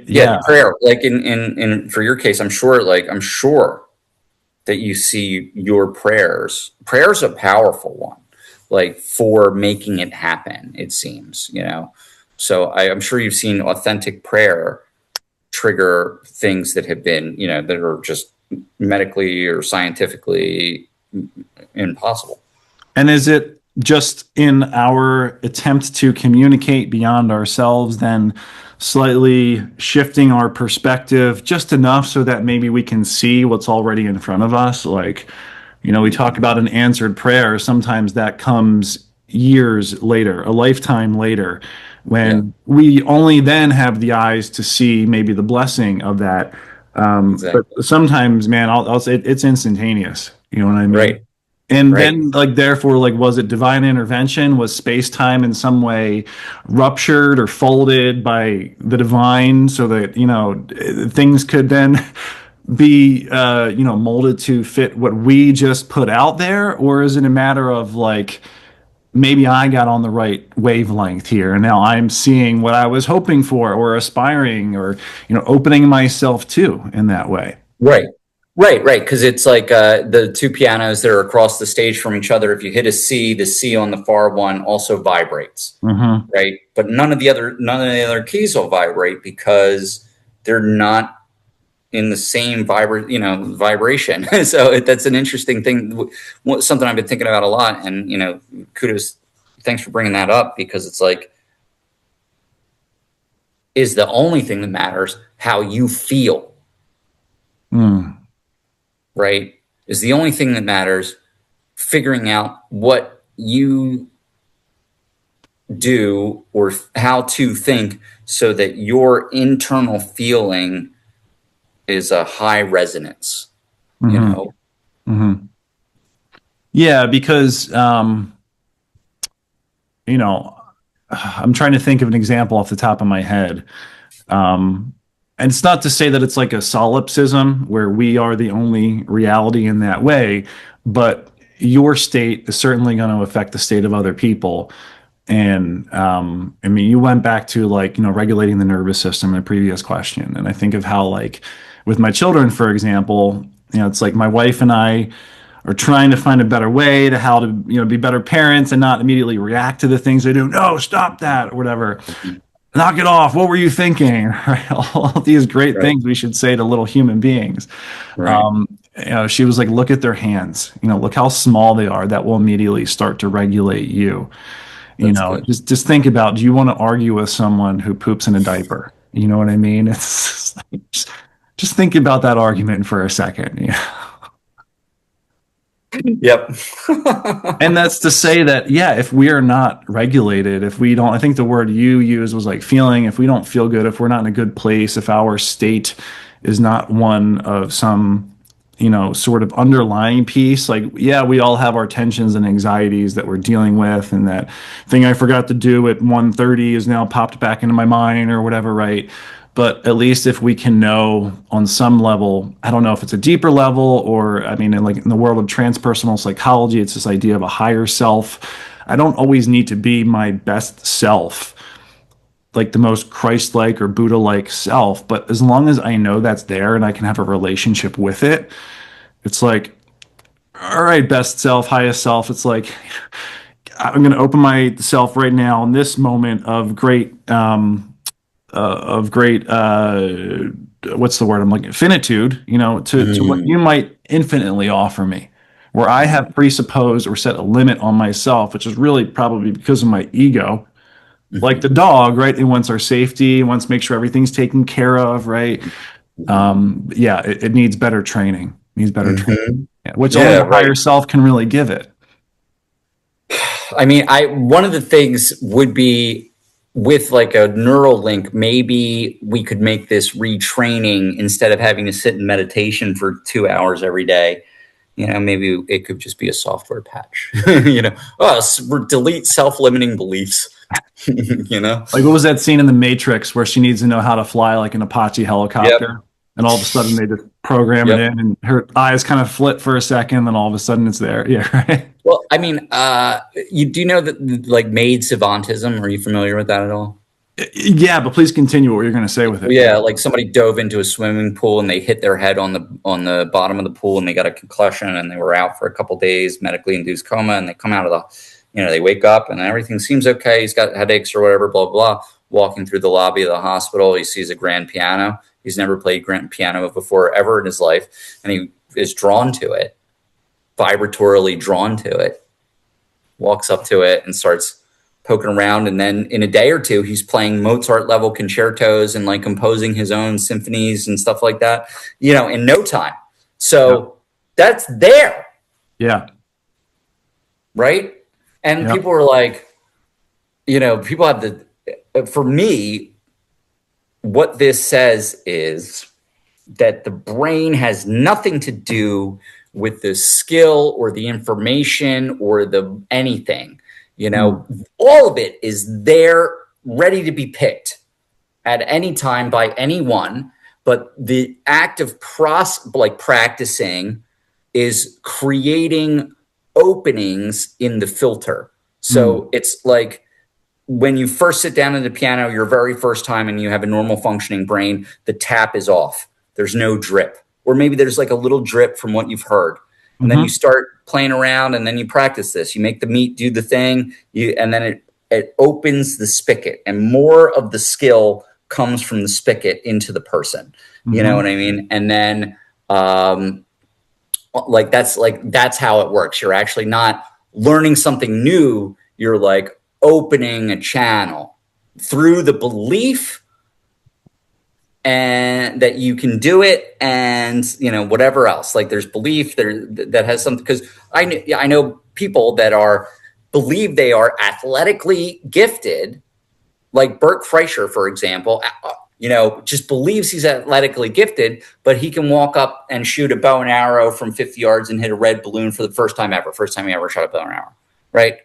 yeah. Prayer, like in for your case, I'm sure that you see your prayers a powerful one, like, for making it happen, it seems, so I'm sure you've seen authentic prayer trigger things that have been, that are just medically or scientifically impossible. And is it just in our attempt to communicate beyond ourselves, then slightly shifting our perspective just enough so that maybe we can see what's already in front of us? Like, we talk about an answered prayer. Sometimes that comes years later, a lifetime later, when we only then have the eyes to see maybe the blessing of that. Exactly. But sometimes, man, I'll say it's instantaneous. You know what I mean? Right. And then, therefore, was it divine intervention? Was space-time in some way ruptured or folded by the divine so that, things could then be, molded to fit what we just put out there? Or is it a matter of, maybe I got on the right wavelength here, and now I'm seeing what I was hoping for or aspiring or, opening myself to in that way? Right. Because it's like the two pianos that are across the stage from each other. If you hit a C, the C on the far one also vibrates, right? But none of the other keys will vibrate because they're not in the same vibration. So that's an interesting thing. Something I've been thinking about a lot. And kudos, thanks for bringing that up, because it's like, is the only thing that matters how you feel. Right, is the only thing that matters. Figuring out what you do or how to think so that your internal feeling is a high resonance, Yeah, because, I'm trying to think of an example off the top of my head. And it's not to say that it's like a solipsism where we are the only reality in that way, but your state is certainly going to affect the state of other people. And I mean, you went back to regulating the nervous system in a previous question. And I think of how, with my children, for example, it's like my wife and I are trying to find a better way to how to, be better parents and not immediately react to the things they do. No, stop that, or whatever. knock it off. What were you thinking? Right? All these great Right. things we should say to little human beings. Right. She was like, look at their hands. Look how small they are. That will immediately start to regulate you. That's good. Just think about, do you want to argue with someone who poops in a diaper? You know what I mean? It's like, just think about that argument for a second. Yep. And that's to say that, yeah, if we are not regulated, if we don't, I think the word you used was like feeling, if we don't feel good, if we're not in a good place, if our state is not one of some, sort of underlying piece, like, yeah, we all have our tensions and anxieties that we're dealing with. And that thing I forgot to do at 1:30 is now popped back into my mind or whatever, right? But at least if we can know on some level, I don't know if it's a deeper level or, I mean, in the world of transpersonal psychology, it's this idea of a higher self. I don't always need to be my best self, like the most Christ-like or Buddha-like self. But as long as I know that's there and I can have a relationship with it, it's like, all right, best self, highest self. It's like, I'm going to open myself right now in this moment of great what's the word I'm looking, finitude, to what you Mm. might infinitely offer me, where I have presupposed or set a limit on myself, which is really probably because of my ego. Like the Mhm. dog, right? It wants our safety, it wants to make sure everything's taken care of, right? Mhm. Yeah, it needs better training. Needs better training, Mhm. yeah, which only Yeah, a higher right. self can really give it. I mean, I one of the things would be with like a neural link, maybe we could make this retraining instead of having to sit in meditation for 2 hours every day. Maybe it could just be a software patch. Delete self-limiting beliefs. you know? Like, what was that scene in The Matrix where she needs to know how to fly like an Apache Yep. helicopter? And all of a sudden they just program it Yep. in and her eyes kind of flit for a second, then all of a sudden it's there. Yeah, right. Well, I mean, you do know that like maid savantism. Are you familiar with that at all? Yeah, but please continue what you're going to say with it. Yeah. Yeah, like somebody dove into a swimming pool and they hit their head on the bottom of the pool and they got a concussion and they were out for a couple of days, medically induced coma, and they come out of they wake up and everything seems okay. He's got headaches or whatever, blah blah. Walking through the lobby of the hospital, he sees a grand piano. He's never played grand piano before ever in his life, and he is drawn to it, vibratorily drawn to it. Walks up to it and starts poking around, and then in a day or two he's playing Mozart level concertos and like composing his own symphonies and stuff like that, in no time. Yep. So that's there, Yeah. right? And Yep. people are like, people have for me, what this says is that the brain has nothing to do with the skill or the information or the anything. Mm. All of it is there ready to be picked at any time by anyone. But the act of practicing is creating openings in the filter. Mm. So it's like when you first sit down at the piano, your very first time, and you have a normal functioning brain, the tap is off. There's no drip. Or maybe there's like a little drip from what you've heard. And then you Mm-hmm. start playing around and then you practice this. You make the meat do the thing, and then it opens the spigot, and more of the skill comes from the spigot into the person. You know Mm-hmm. what I mean? And then that's how it works. You're actually not learning something new. You're like opening a channel through the belief and that you can do it, and whatever else. Like there's belief there that has something, because I know people that believe they are athletically gifted, like Bert Kreischer, for example. Just believes he's athletically gifted, but he can walk up and shoot a bow and arrow from 50 yards and hit a red balloon for the first time he ever shot a bow and arrow, right?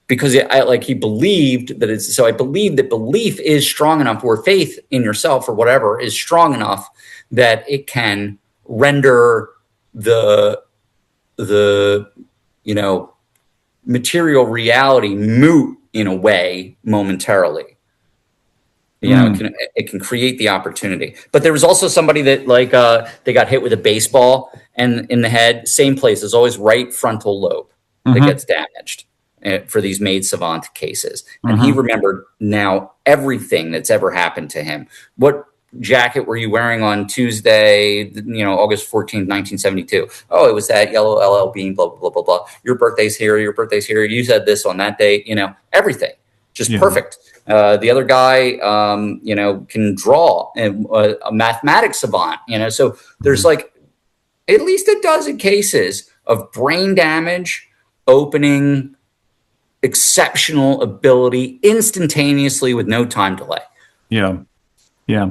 Because he believed that it's so. I believe that belief is strong enough, or faith in yourself or whatever is strong enough that it can render the material reality moot in a way momentarily. Mm. It can create the opportunity. But there was also somebody that they got hit with a baseball and in the head, same place. There's always right frontal lobe that Mm-hmm. gets damaged. for these maid savant cases. And he remembered now everything that's ever happened to him. What jacket were you wearing on Tuesday, August 14th, 1972? Oh, it was that yellow LL Bean, blah, blah, blah, blah, blah. Your birthday's here. You said this on that date, everything. Just perfect. The other guy, can draw, and a mathematics savant, so there's like at least a dozen cases of brain damage, opening, exceptional ability instantaneously with no time delay. Yeah. Yeah.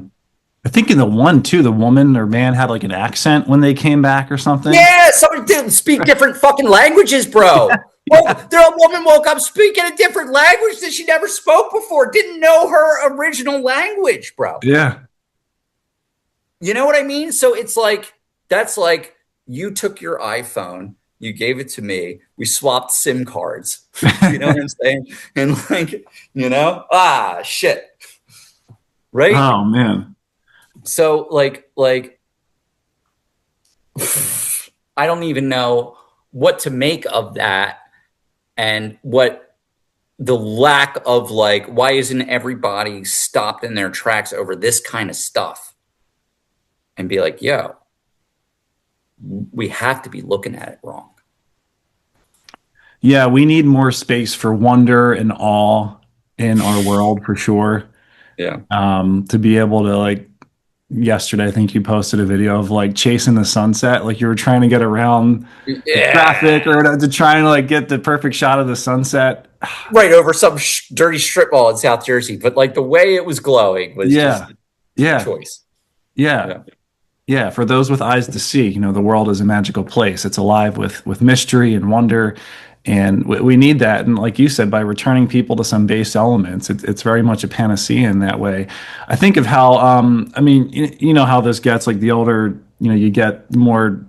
I think in the one too, the woman or man had like an accent when they came back or something. Yeah, somebody didn't speak different fucking languages, bro. Well, a woman woke up speaking a different language that she never spoke before, didn't know her original language, bro. Yeah. You know what I mean? So it's like, that's like you took your iPhone, you gave it to me, we swapped SIM cards. You know what I'm saying? And shit. Right? Oh man. So like I don't even know what to make of that, and what the lack of why isn't everybody stopped in their tracks over this kind of stuff and be like, yo, we have to be looking at it wrong. Yeah, we need more space for wonder and awe in our world for sure. Yeah. To be able to yesterday, I think you posted a video of chasing the sunset, like you were trying to get around the traffic or to try and get the perfect shot of the sunset. Right over some dirty strip mall in South Jersey, but the way it was glowing was just a choice. Yeah, for those with eyes to see, the world is a magical place. It's alive with mystery and wonder, and we need that. And like you said, by returning people to some base elements, it's very much a panacea in that way. I think of how, how this gets. The older you get, the more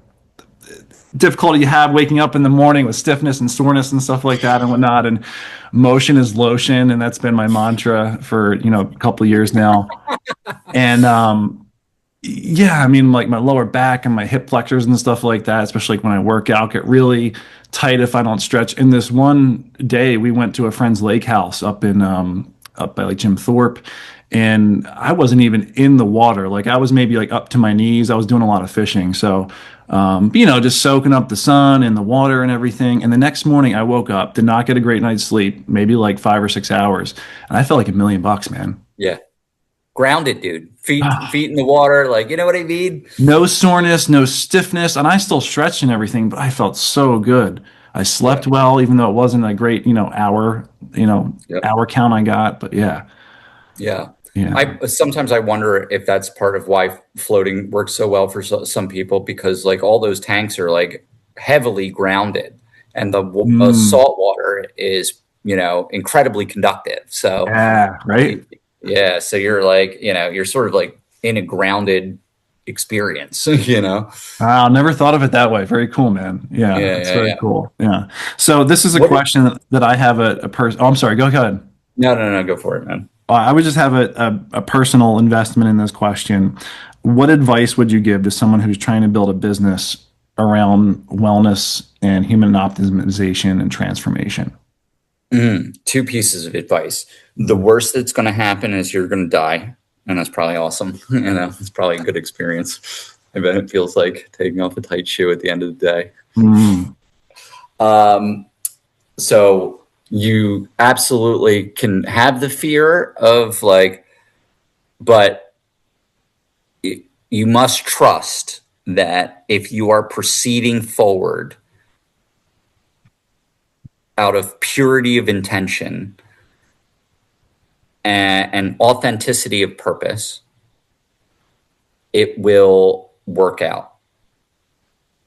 difficulty you have waking up in the morning with stiffness and soreness and stuff like that and whatnot. And motion is lotion, and that's been my mantra for a couple of years now. And my lower back and my hip flexors and stuff like that, especially when I work out, get really tight if I don't stretch. And this one day we went to a friend's lake house up by Jim Thorpe, and I wasn't even in the water. I was maybe up to my knees. I was doing a lot of fishing. So, just soaking up the sun and the water and everything. And the next morning I woke up, did not get a great night's sleep, maybe 5 or 6 hours. And I felt like $1 million, man. Yeah. Grounded, dude. Feet in the water, you know what I mean? No soreness, no stiffness, and I still stretched and everything, but I felt so good. I slept well, even though it wasn't a great, hour, hour count I got, but yeah. Sometimes I wonder if that's part of why floating works so well for some people, because all those tanks are heavily grounded, and the salt water is incredibly conductive. So yeah, right. Yeah, so you're you're sort of in a grounded experience, Wow, never thought of it that way. Very cool, man. Yeah, it's very cool. Yeah. So this is a question that I have a person. Oh, I'm sorry. Go ahead. No, go for it, man. I would just have a personal investment in this question. What advice would you give to someone who's trying to build a business around wellness and human optimization and transformation? Two pieces of advice. The worst that's going to happen is you're going to die, and that's probably awesome. It's probably a good experience. I bet it feels like taking off a tight shoe at the end of the day. So you absolutely can have the fear of but you must trust that if you are proceeding forward out of purity of intention and authenticity of purpose, it will work out.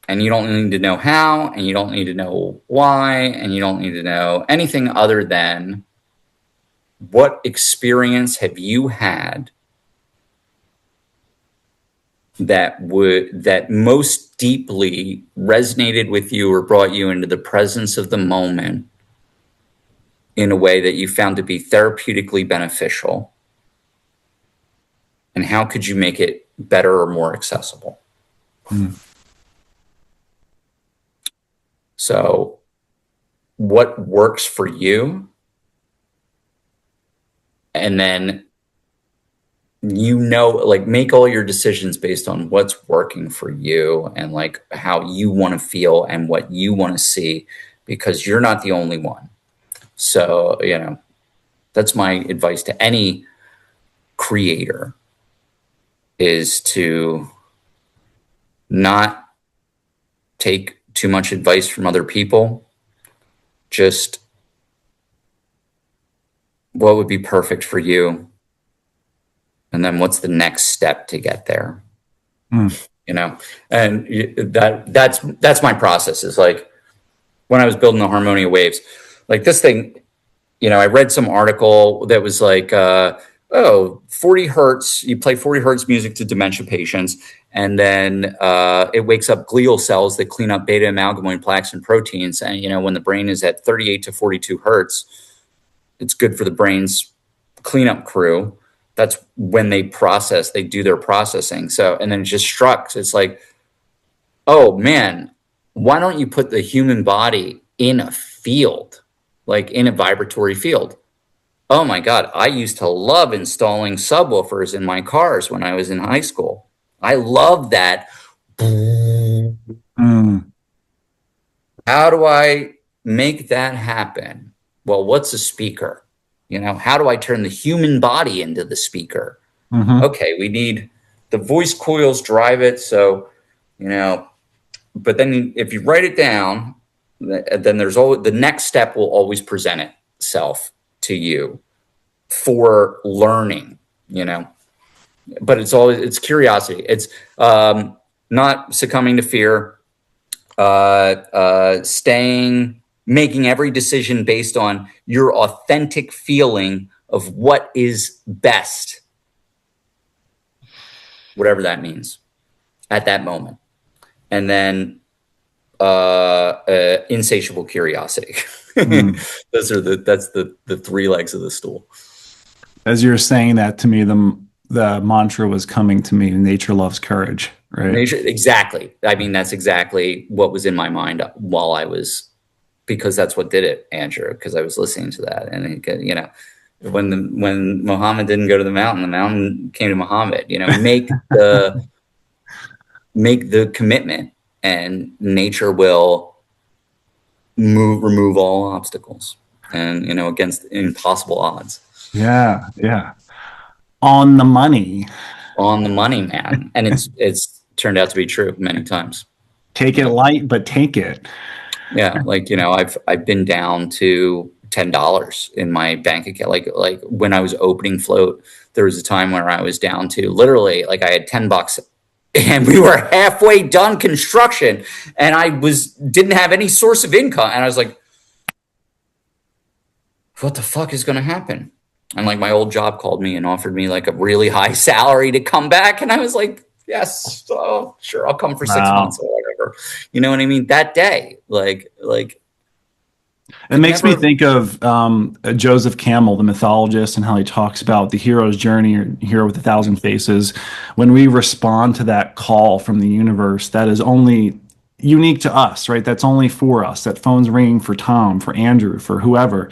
And you don't need to know how, and you don't need to know why, and you don't need to know anything other than what experience have you had that most deeply resonated with you or brought you into the presence of the moment in a way that you found to be therapeutically beneficial, and how could you make it better or more accessible? So what works for you, and then like make all your decisions based on what's working for you and like how you want to feel and what you want to see, because you're not the only one. So, that's my advice to any creator, is to not take too much advice from other people. Just what would be perfect for you, and then what's the next step to get there. And that's my process. Is like when I was building the Harmonia Waves, like this thing, I read some article that was like 40 hertz, you play 40 hertz music to dementia patients, and then it wakes up glial cells that clean up beta amalgamoid plaques and proteins. And when the brain is at 38 to 42 hertz, it's good for the brain's cleanup crew. That's when they do their processing. So, and then it just struck. It's like, oh man, why don't you put the human body in a field, like in a vibratory field? Oh my God, I used to love installing subwoofers in my cars when I was in high school. I love that. How do I make that happen? Well, what's a speaker? How do I turn the human body into the speaker? Okay, we need the voice coils drive it. So, but then if you write it down, then there's always the next step will always present itself to you for learning, but it's curiosity. It's not succumbing to fear, making every decision based on your authentic feeling of what is best, whatever that means at that moment. And then insatiable curiosity. That's the three legs of the stool. As you're saying that to me, the mantra was coming to me: nature loves courage, right? Nature, exactly. I mean, that's exactly what was in my mind because that's what did it, Andrew, because I was listening to that. And when Muhammad didn't go to the mountain came to Muhammad. Make the commitment, and nature will remove all obstacles, and against impossible odds. Yeah. On the money, man. And it's turned out to be true many times. Take it light, but take it. Yeah. Like, I've been down to $10 in my bank account. Like when I was opening Float, there was a time where I was down to literally, like, I had $10 and we were halfway done construction, and I didn't have any source of income. And I was like, what the fuck is going to happen? And like my old job called me and offered me like a really high salary to come back. And I was like, yes, oh, sure, I'll come for 6 months or whatever. You know what I mean? That day, like. It makes me think of Joseph Campbell, the mythologist, and how he talks about the hero's journey, or hero with 1,000 faces. When we respond to that call from the universe, that is only unique to us, right? That's only for us. That phone's ringing for Tom, for Andrew, for whoever.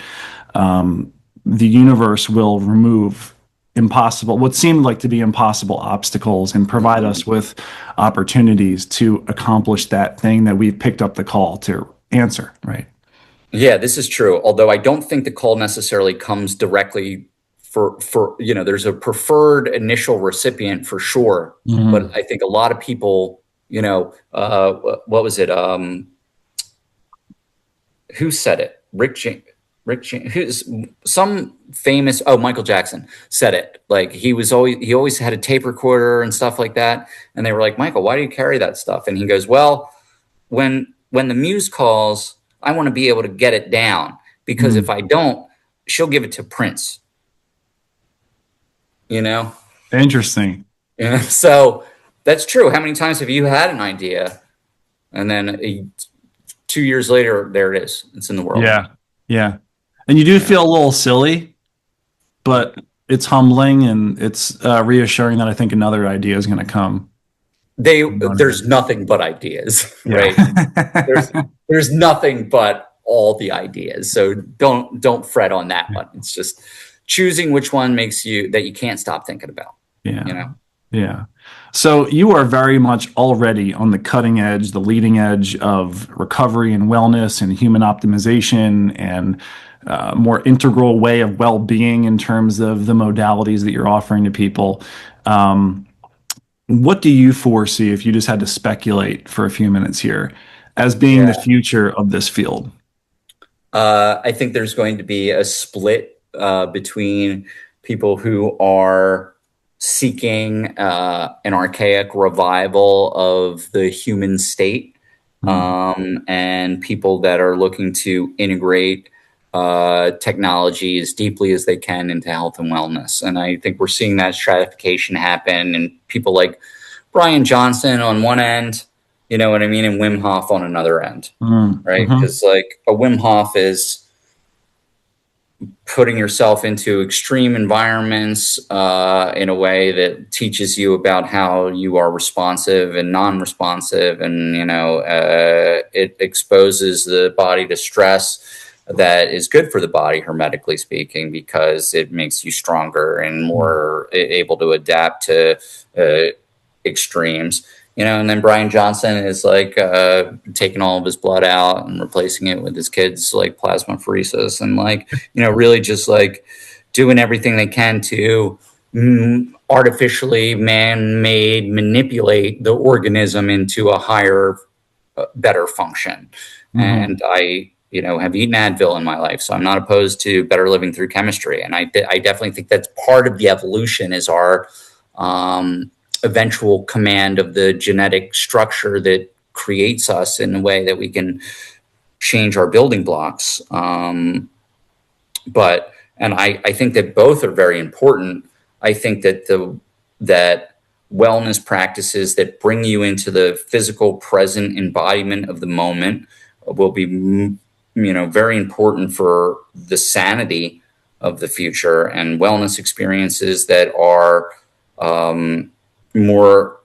The universe will remove what seemed like to be impossible obstacles, and provide us with opportunities to accomplish that thing that we've picked up the call to answer, right? Yeah, this is true. Although I don't think the call necessarily comes directly for there's a preferred initial recipient for sure. But I think a lot of people, what was it? Who said it? Who's some famous? Oh, Michael Jackson said it. Like he always had a tape recorder and stuff like that. And they were like, Michael, why do you carry that stuff? And he goes, well, when the muse calls, I want to be able to get it down, because if I don't, she'll give it to Prince. Interesting. Yeah. So that's true. How many times have you had an idea, and then 2 years later, there it is. It's in the world. Yeah. And you do feel a little silly, but it's humbling, and it's reassuring that I think another idea is going to come. There's nothing but ideas, right? There's nothing but all the ideas. So don't fret on that one. It's just choosing which one makes you that you can't stop thinking about. Yeah. You know? Yeah. So you are very much already on the cutting edge, the leading edge of recovery and wellness and human optimization and more integral way of well-being in terms of the modalities that you're offering to people. Um, what do you foresee, if you just had to speculate for a few minutes here, as being the Yeah. future of this field? I think there's going to be a split between people who are seeking an archaic revival of the human state, and people that are looking to integrate technology as deeply as they can into health and wellness. And I think we're seeing that stratification happen, and people like Brian Johnson on one end, you know what I mean, and Wim Hof on another end, right? Mm-hmm. Because like a Wim Hof is putting yourself into extreme environments in a way that teaches you about how you are responsive and non-responsive, and it exposes the body to stress that is good for the body, hermetically speaking, because it makes you stronger and more able to adapt to extremes. And then Brian Johnson is like taking all of his blood out and replacing it with his kids' like plasmapheresis, and like, really just like doing everything they can to artificially man-made manipulate the organism into a higher, better function. And I, have eaten Advil in my life, so I'm not opposed to better living through chemistry. And I definitely think that's part of the evolution, is our eventual command of the genetic structure that creates us in a way that we can change our building blocks. And I think that both are very important. I think that that wellness practices that bring you into the physical present embodiment of the moment will be, very important for the sanity of the future, and wellness experiences that are more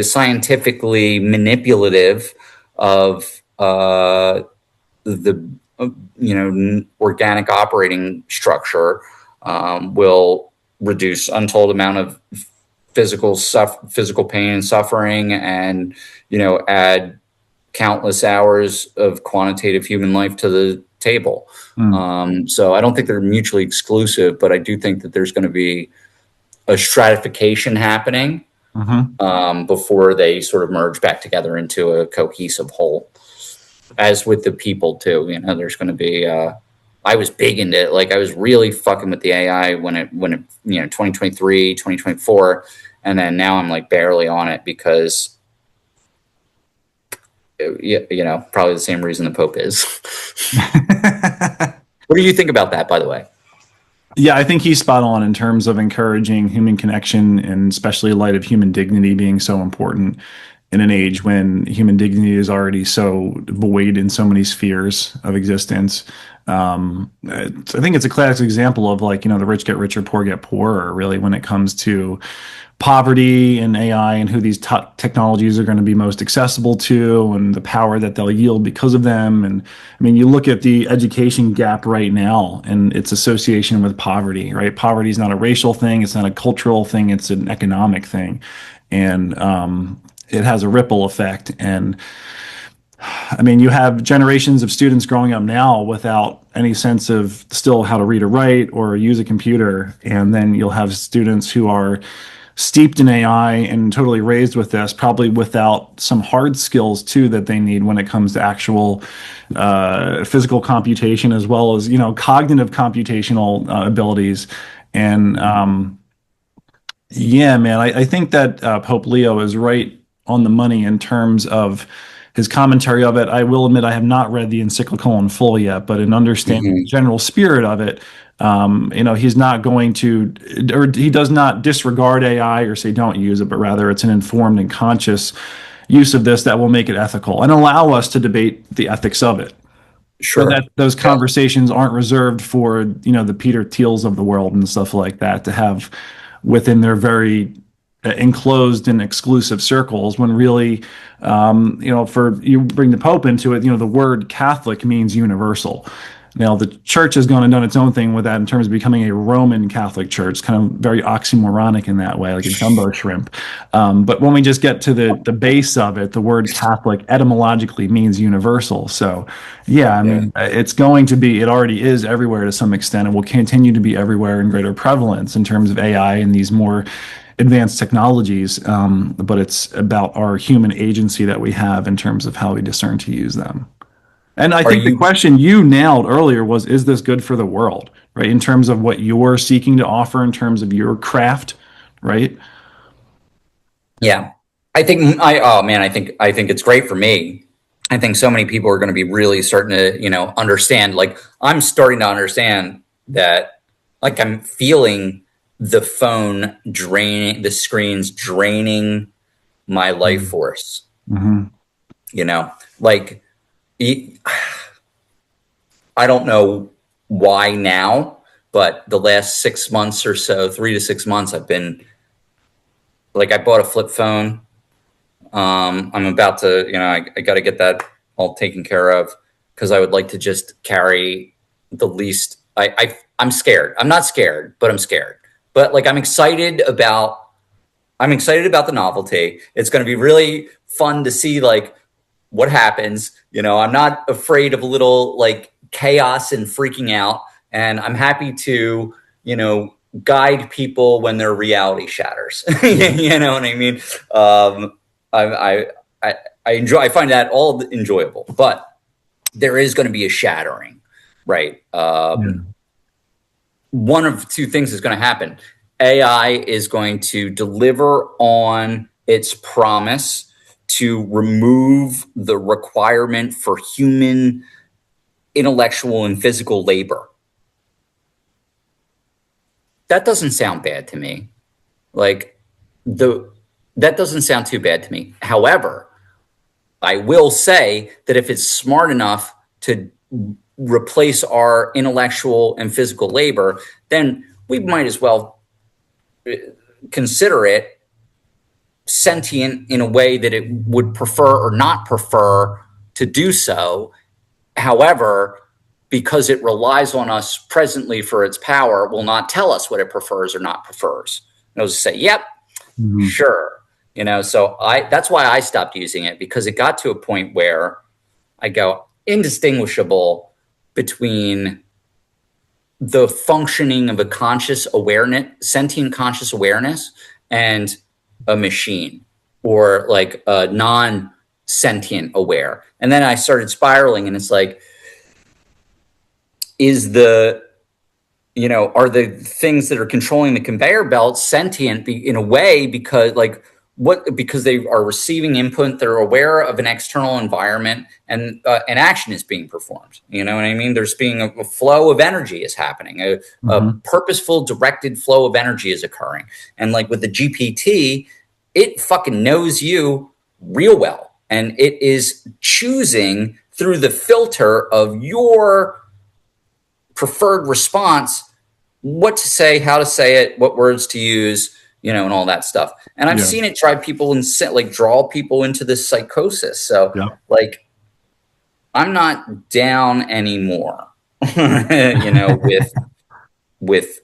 scientifically manipulative of the organic operating structure will reduce untold amount of physical pain and suffering, and add countless hours of quantitative human life to the table. So I don't think they're mutually exclusive, but I do think that there's going to be a stratification happening before they sort of merge back together into a cohesive whole. As with the people too, there's going to be. I was big into it. Like, I was really fucking with the AI when it 2023, 2024, and then now I'm like barely on it because. Probably the same reason the Pope is. What do you think about that, by the way? Yeah, I think he's spot on in terms of encouraging human connection, and especially in light of human dignity being so important in an age when human dignity is already so void in so many spheres of existence. I think it's a classic example of, like, the rich get richer, poor get poorer, really, when it comes to poverty and AI and who these technologies are going to be most accessible to, and the power that they'll yield because of them. And I mean, you look at the education gap right now and its association with poverty, right? Poverty is not a racial thing. It's not a cultural thing. It's an economic thing. And it has a ripple effect. And I mean, you have generations of students growing up now without any sense of still how to read or write or use a computer. And then you'll have students who are steeped in AI and totally raised with this, probably without some hard skills too that they need when it comes to actual physical computation, as well as, cognitive computational abilities. And yeah, man, I think that Pope Leo is right on the money in terms of his commentary of it. I will admit I have not read the encyclical in full yet, but in understanding the general spirit of it, he's not going to, or he does not disregard AI or say don't use it, but rather it's an informed and conscious use of this that will make it ethical and allow us to debate the ethics of it. Sure. So that those conversations aren't reserved for, the Peter Thiels of the world and stuff like that to have within their very enclosed in exclusive circles, when really, for you bring the Pope into it, the word Catholic means universal. Now, the church has gone and done its own thing with that in terms of becoming a Roman Catholic church, kind of very oxymoronic in that way, like a jumbo shrimp. But when we just get to the base of it, the word Catholic etymologically means universal. So, yeah, I mean, it's going to be, it already is everywhere to some extent, and will continue to be everywhere in greater prevalence in terms of AI and these more advanced technologies. But it's about our human agency that we have in terms of how we discern to use them. And I think the question you nailed earlier was, is this good for the world, right? In terms of what you're seeking to offer in terms of your craft, right? Yeah. I think I think it's great for me. I think so many people are going to be really starting to, understand, like I'm starting to understand that, like I'm feeling the phone draining, the screens draining my life force, like, I don't know why now, but the last 6 months or so, 3 to 6 months, I've been like, I bought a flip phone. I'm about to, I got to get that all taken care of because I would like to just carry the least. I'm scared. I'm not scared, but I'm scared. But like, I'm excited about the novelty. It's going to be really fun to see like what happens. I'm not afraid of a little like chaos and freaking out. And I'm happy to, guide people when their reality shatters. You know what I mean? I find that all enjoyable, but there is going to be a shattering, right? One of two things is going to happen. AI is going to deliver on its promise to remove the requirement for human intellectual and physical labor. That doesn't sound bad to me. That doesn't sound too bad to me. However, I will say that if it's smart enough to replace our intellectual and physical labor, then we might as well consider it sentient in a way that it would prefer or not prefer to do so. However, because it relies on us presently for its power, will not tell us what it prefers or not prefers. It'll just say, yep, sure. So that's why I stopped using it, because it got to a point where I go indistinguishable between the functioning of a conscious awareness, sentient conscious awareness, and a machine or like a non-sentient aware. And then I started spiraling, and it's like, are the things that are controlling the conveyor belt sentient in a way because they are receiving input, they're aware of an external environment, and an action is being performed. You know what I mean? There's being a flow of energy is happening, a purposeful, directed flow of energy is occurring. And like with the GPT, it fucking knows you real well, and it is choosing through the filter of your preferred response what to say, how to say it, what words to use, and all that stuff. And I've seen it drive people and draw people into this psychosis. So I'm not down anymore, with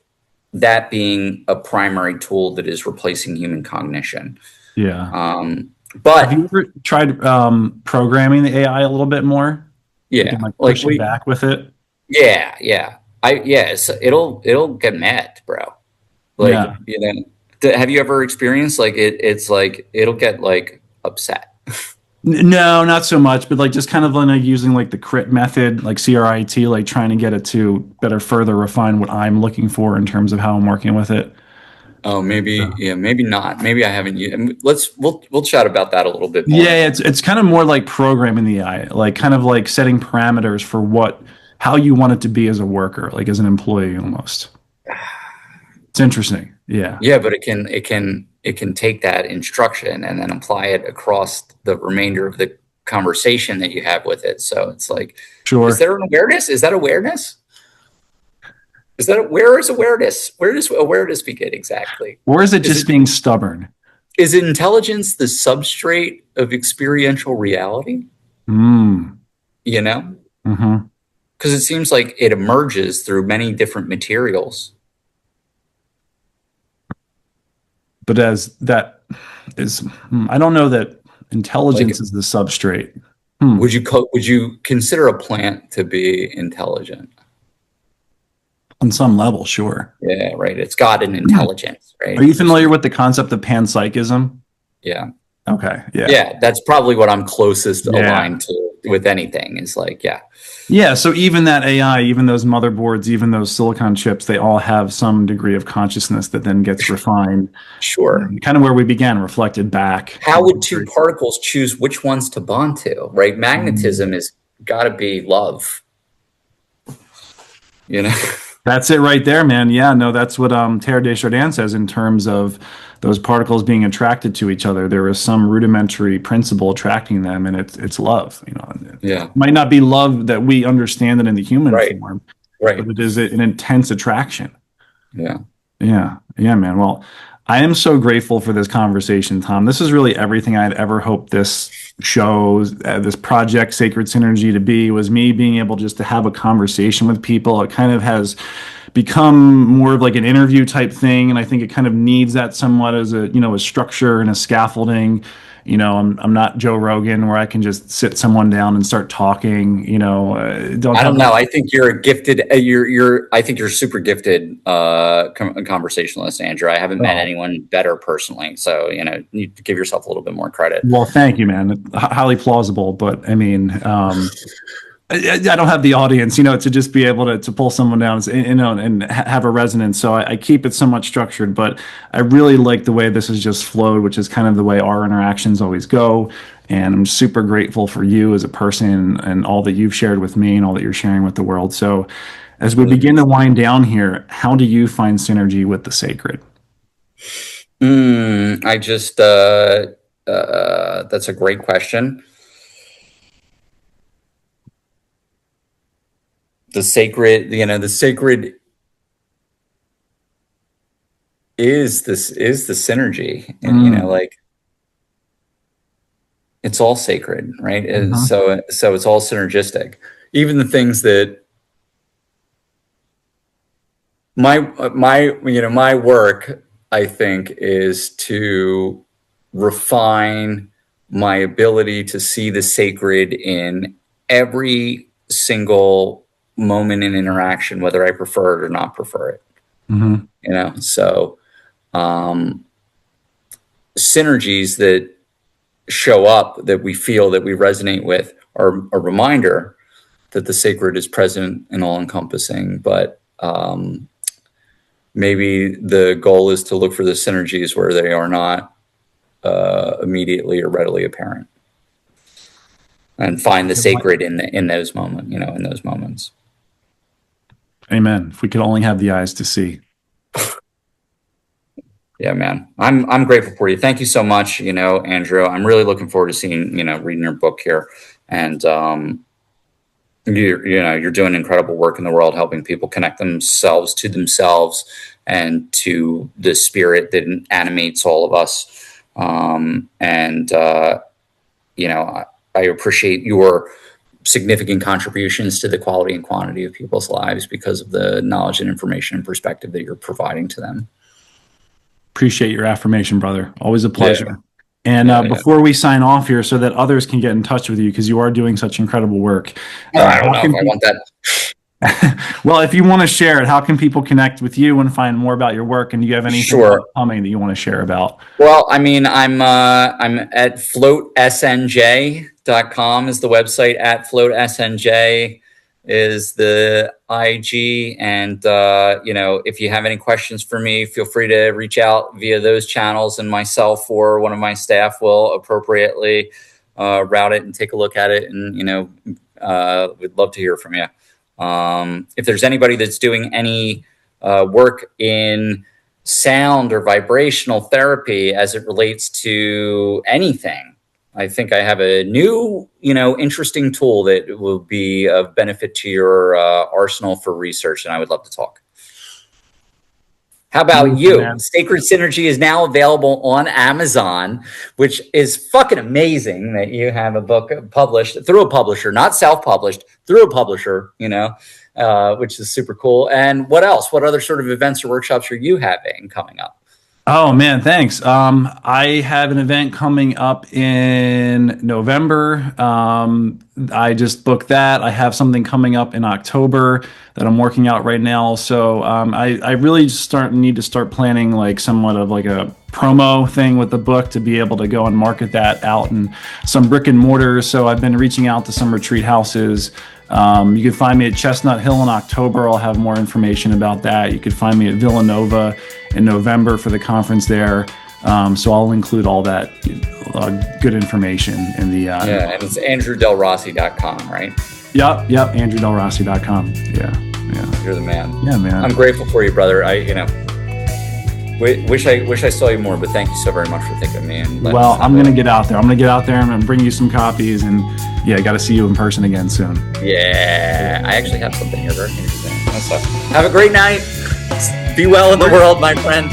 that being a primary tool that is replacing human cognition. But have you ever tried programming the AI a little bit more? Yeah. Pushing back with it? Yeah. It'll get mad, bro. Have you ever experienced it's like it'll get upset? No, not so much, but just kind of using the CRIT method, CRIT, trying to get it to better further refine what I'm looking for in terms of how I'm working with it. Oh, maybe, maybe not. Maybe I haven't used. We'll chat about that a little bit more. Yeah, it's kind of more like programming the AI, kind of setting parameters for how you want it to be as a worker, as an employee almost. It's interesting. Yeah. Yeah, but it can take that instruction and then apply it across the remainder of the conversation that you have with it. So it's sure. Is there an awareness? Is that awareness? Where is awareness? Where does awareness begin exactly? Or is it just being stubborn? Is intelligence the substrate of experiential reality? Mm. You know, Mm-hmm. because it seems like it emerges through many different materials. But as that is, I don't know that Like, intelligence is the substrate. would you consider a plant to be intelligent? On some level, sure. Yeah, right. It's got an intelligence, Are right? you familiar with the concept of panpsychism? Yeah. Okay, yeah. Yeah, that's probably what I'm closest Yeah. aligned to with anything is like, yeah, Yeah, so even that AI, even those motherboards, even those silicon chips, they all have some degree of consciousness that then gets refined. sure. Kind of where we began, reflected back. How would two particles choose which ones to bond to, right? Mm. Magnetism is got to be love, you know? That's it right there, man. Yeah, no, that's what Terre Desjardins says in terms of those particles being attracted to each other. There is some rudimentary principle attracting them, and it's love. You know, it Yeah, might not be love that we understand it in the human right, form, but right. it is an intense attraction. Yeah. Yeah, yeah, man. Well, I am so grateful for this conversation, Tom. This is really everything I'd ever hoped this show, this project, Sacred Synergy, to be. Was me being able just to have a conversation with people. It kind of has become more of like an interview type thing, and I think it kind of needs that somewhat as a a structure and a scaffolding. I'm not Joe Rogan where I can just sit someone down and start talking. Don't I have don't know. I think you're a gifted. You're. I think you're super gifted conversationalist, Andrew. I haven't met oh, anyone better personally, so you need to give yourself a little bit more credit. well, thank you, man. Highly plausible, but I mean, I don't have the audience, to just be able to pull someone down, and have a resonance. So I keep it somewhat structured, but I really like the way this has just flowed, which is kind of the way our interactions always go. And I'm super grateful for you as a person and all that you've shared with me and all that you're sharing with the world. So as we Really begin to appreciate wind down here, how do you find synergy with the sacred? I just. That's a great question. The sacred is the synergy, and Mm, like it's all sacred, right? And mhm, so it's all synergistic. Even the things that my work, I think, is to refine my ability to see the sacred in every single moment in interaction, whether I prefer it or not prefer it. mhm. So um, synergies that show up that we feel that we resonate with are a reminder that the sacred is present and all encompassing. But maybe the goal is to look for the synergies where they are not immediately or readily apparent, and find the sacred in those moments. Amen. If we could only have the eyes to see. Yeah, man. I'm grateful for you. Thank you so much, Andrew. I'm really looking forward to seeing, reading your book here. And you're doing incredible work in the world, helping people connect themselves and to the spirit that animates all of us. I appreciate your significant contributions to the quality and quantity of people's lives because of the knowledge and information and perspective that you're providing to them. Appreciate your affirmation, brother. Always a Yeah, pleasure. And yeah. before we sign off here, so that others can get in touch with you, because you are doing such incredible work, I don't how know if can I want that. well, if you want to share it, how can people connect with you and find more about your work? And do you have anything Sure. upcoming that you want to share about? Well, I mean, I'm at FloatSNJ.com is the website. At FloatSNJ is the IG. And if you have any questions for me, feel free to reach out via those channels, and myself or one of my staff will appropriately route it and take a look at it. And we'd love to hear from you. If there's anybody that's doing any work in sound or vibrational therapy as it relates to anything, I think I have a new, interesting tool that will be of benefit to your arsenal for research, and I would love to talk. How about you? Man. Sacred Synergy is now available on Amazon, which is fucking amazing that you have a book published through a publisher, not self-published, through a publisher, which is super cool. And what else? What other sort of events or workshops are you having coming up? Oh man, thanks. I have an event coming up in November. I just booked that. I have something coming up in October that I'm working out right now. So I really need to start planning like somewhat of like a promo thing with the book to be able to go and market that out in some brick and mortar. So I've been reaching out to some retreat houses. You can find me at Chestnut Hill in October. I'll have more information about that. You can find me at Villanova in November for the conference there. So I'll include all that good information in the... and it's andrewdelrossi.com, right? Yep, andrewdelrossi.com. Yeah. You're the man. Yeah, man. I'm grateful for you, brother. Wish I saw you more, but thank you so very much for thinking of me. Well, I'm going to get out there. I'm going to get out there and I'm going to bring you some copies, and I got to see you in person again soon. Yeah, I actually have something here very interesting. Have a great night. Be well in the world, my friend.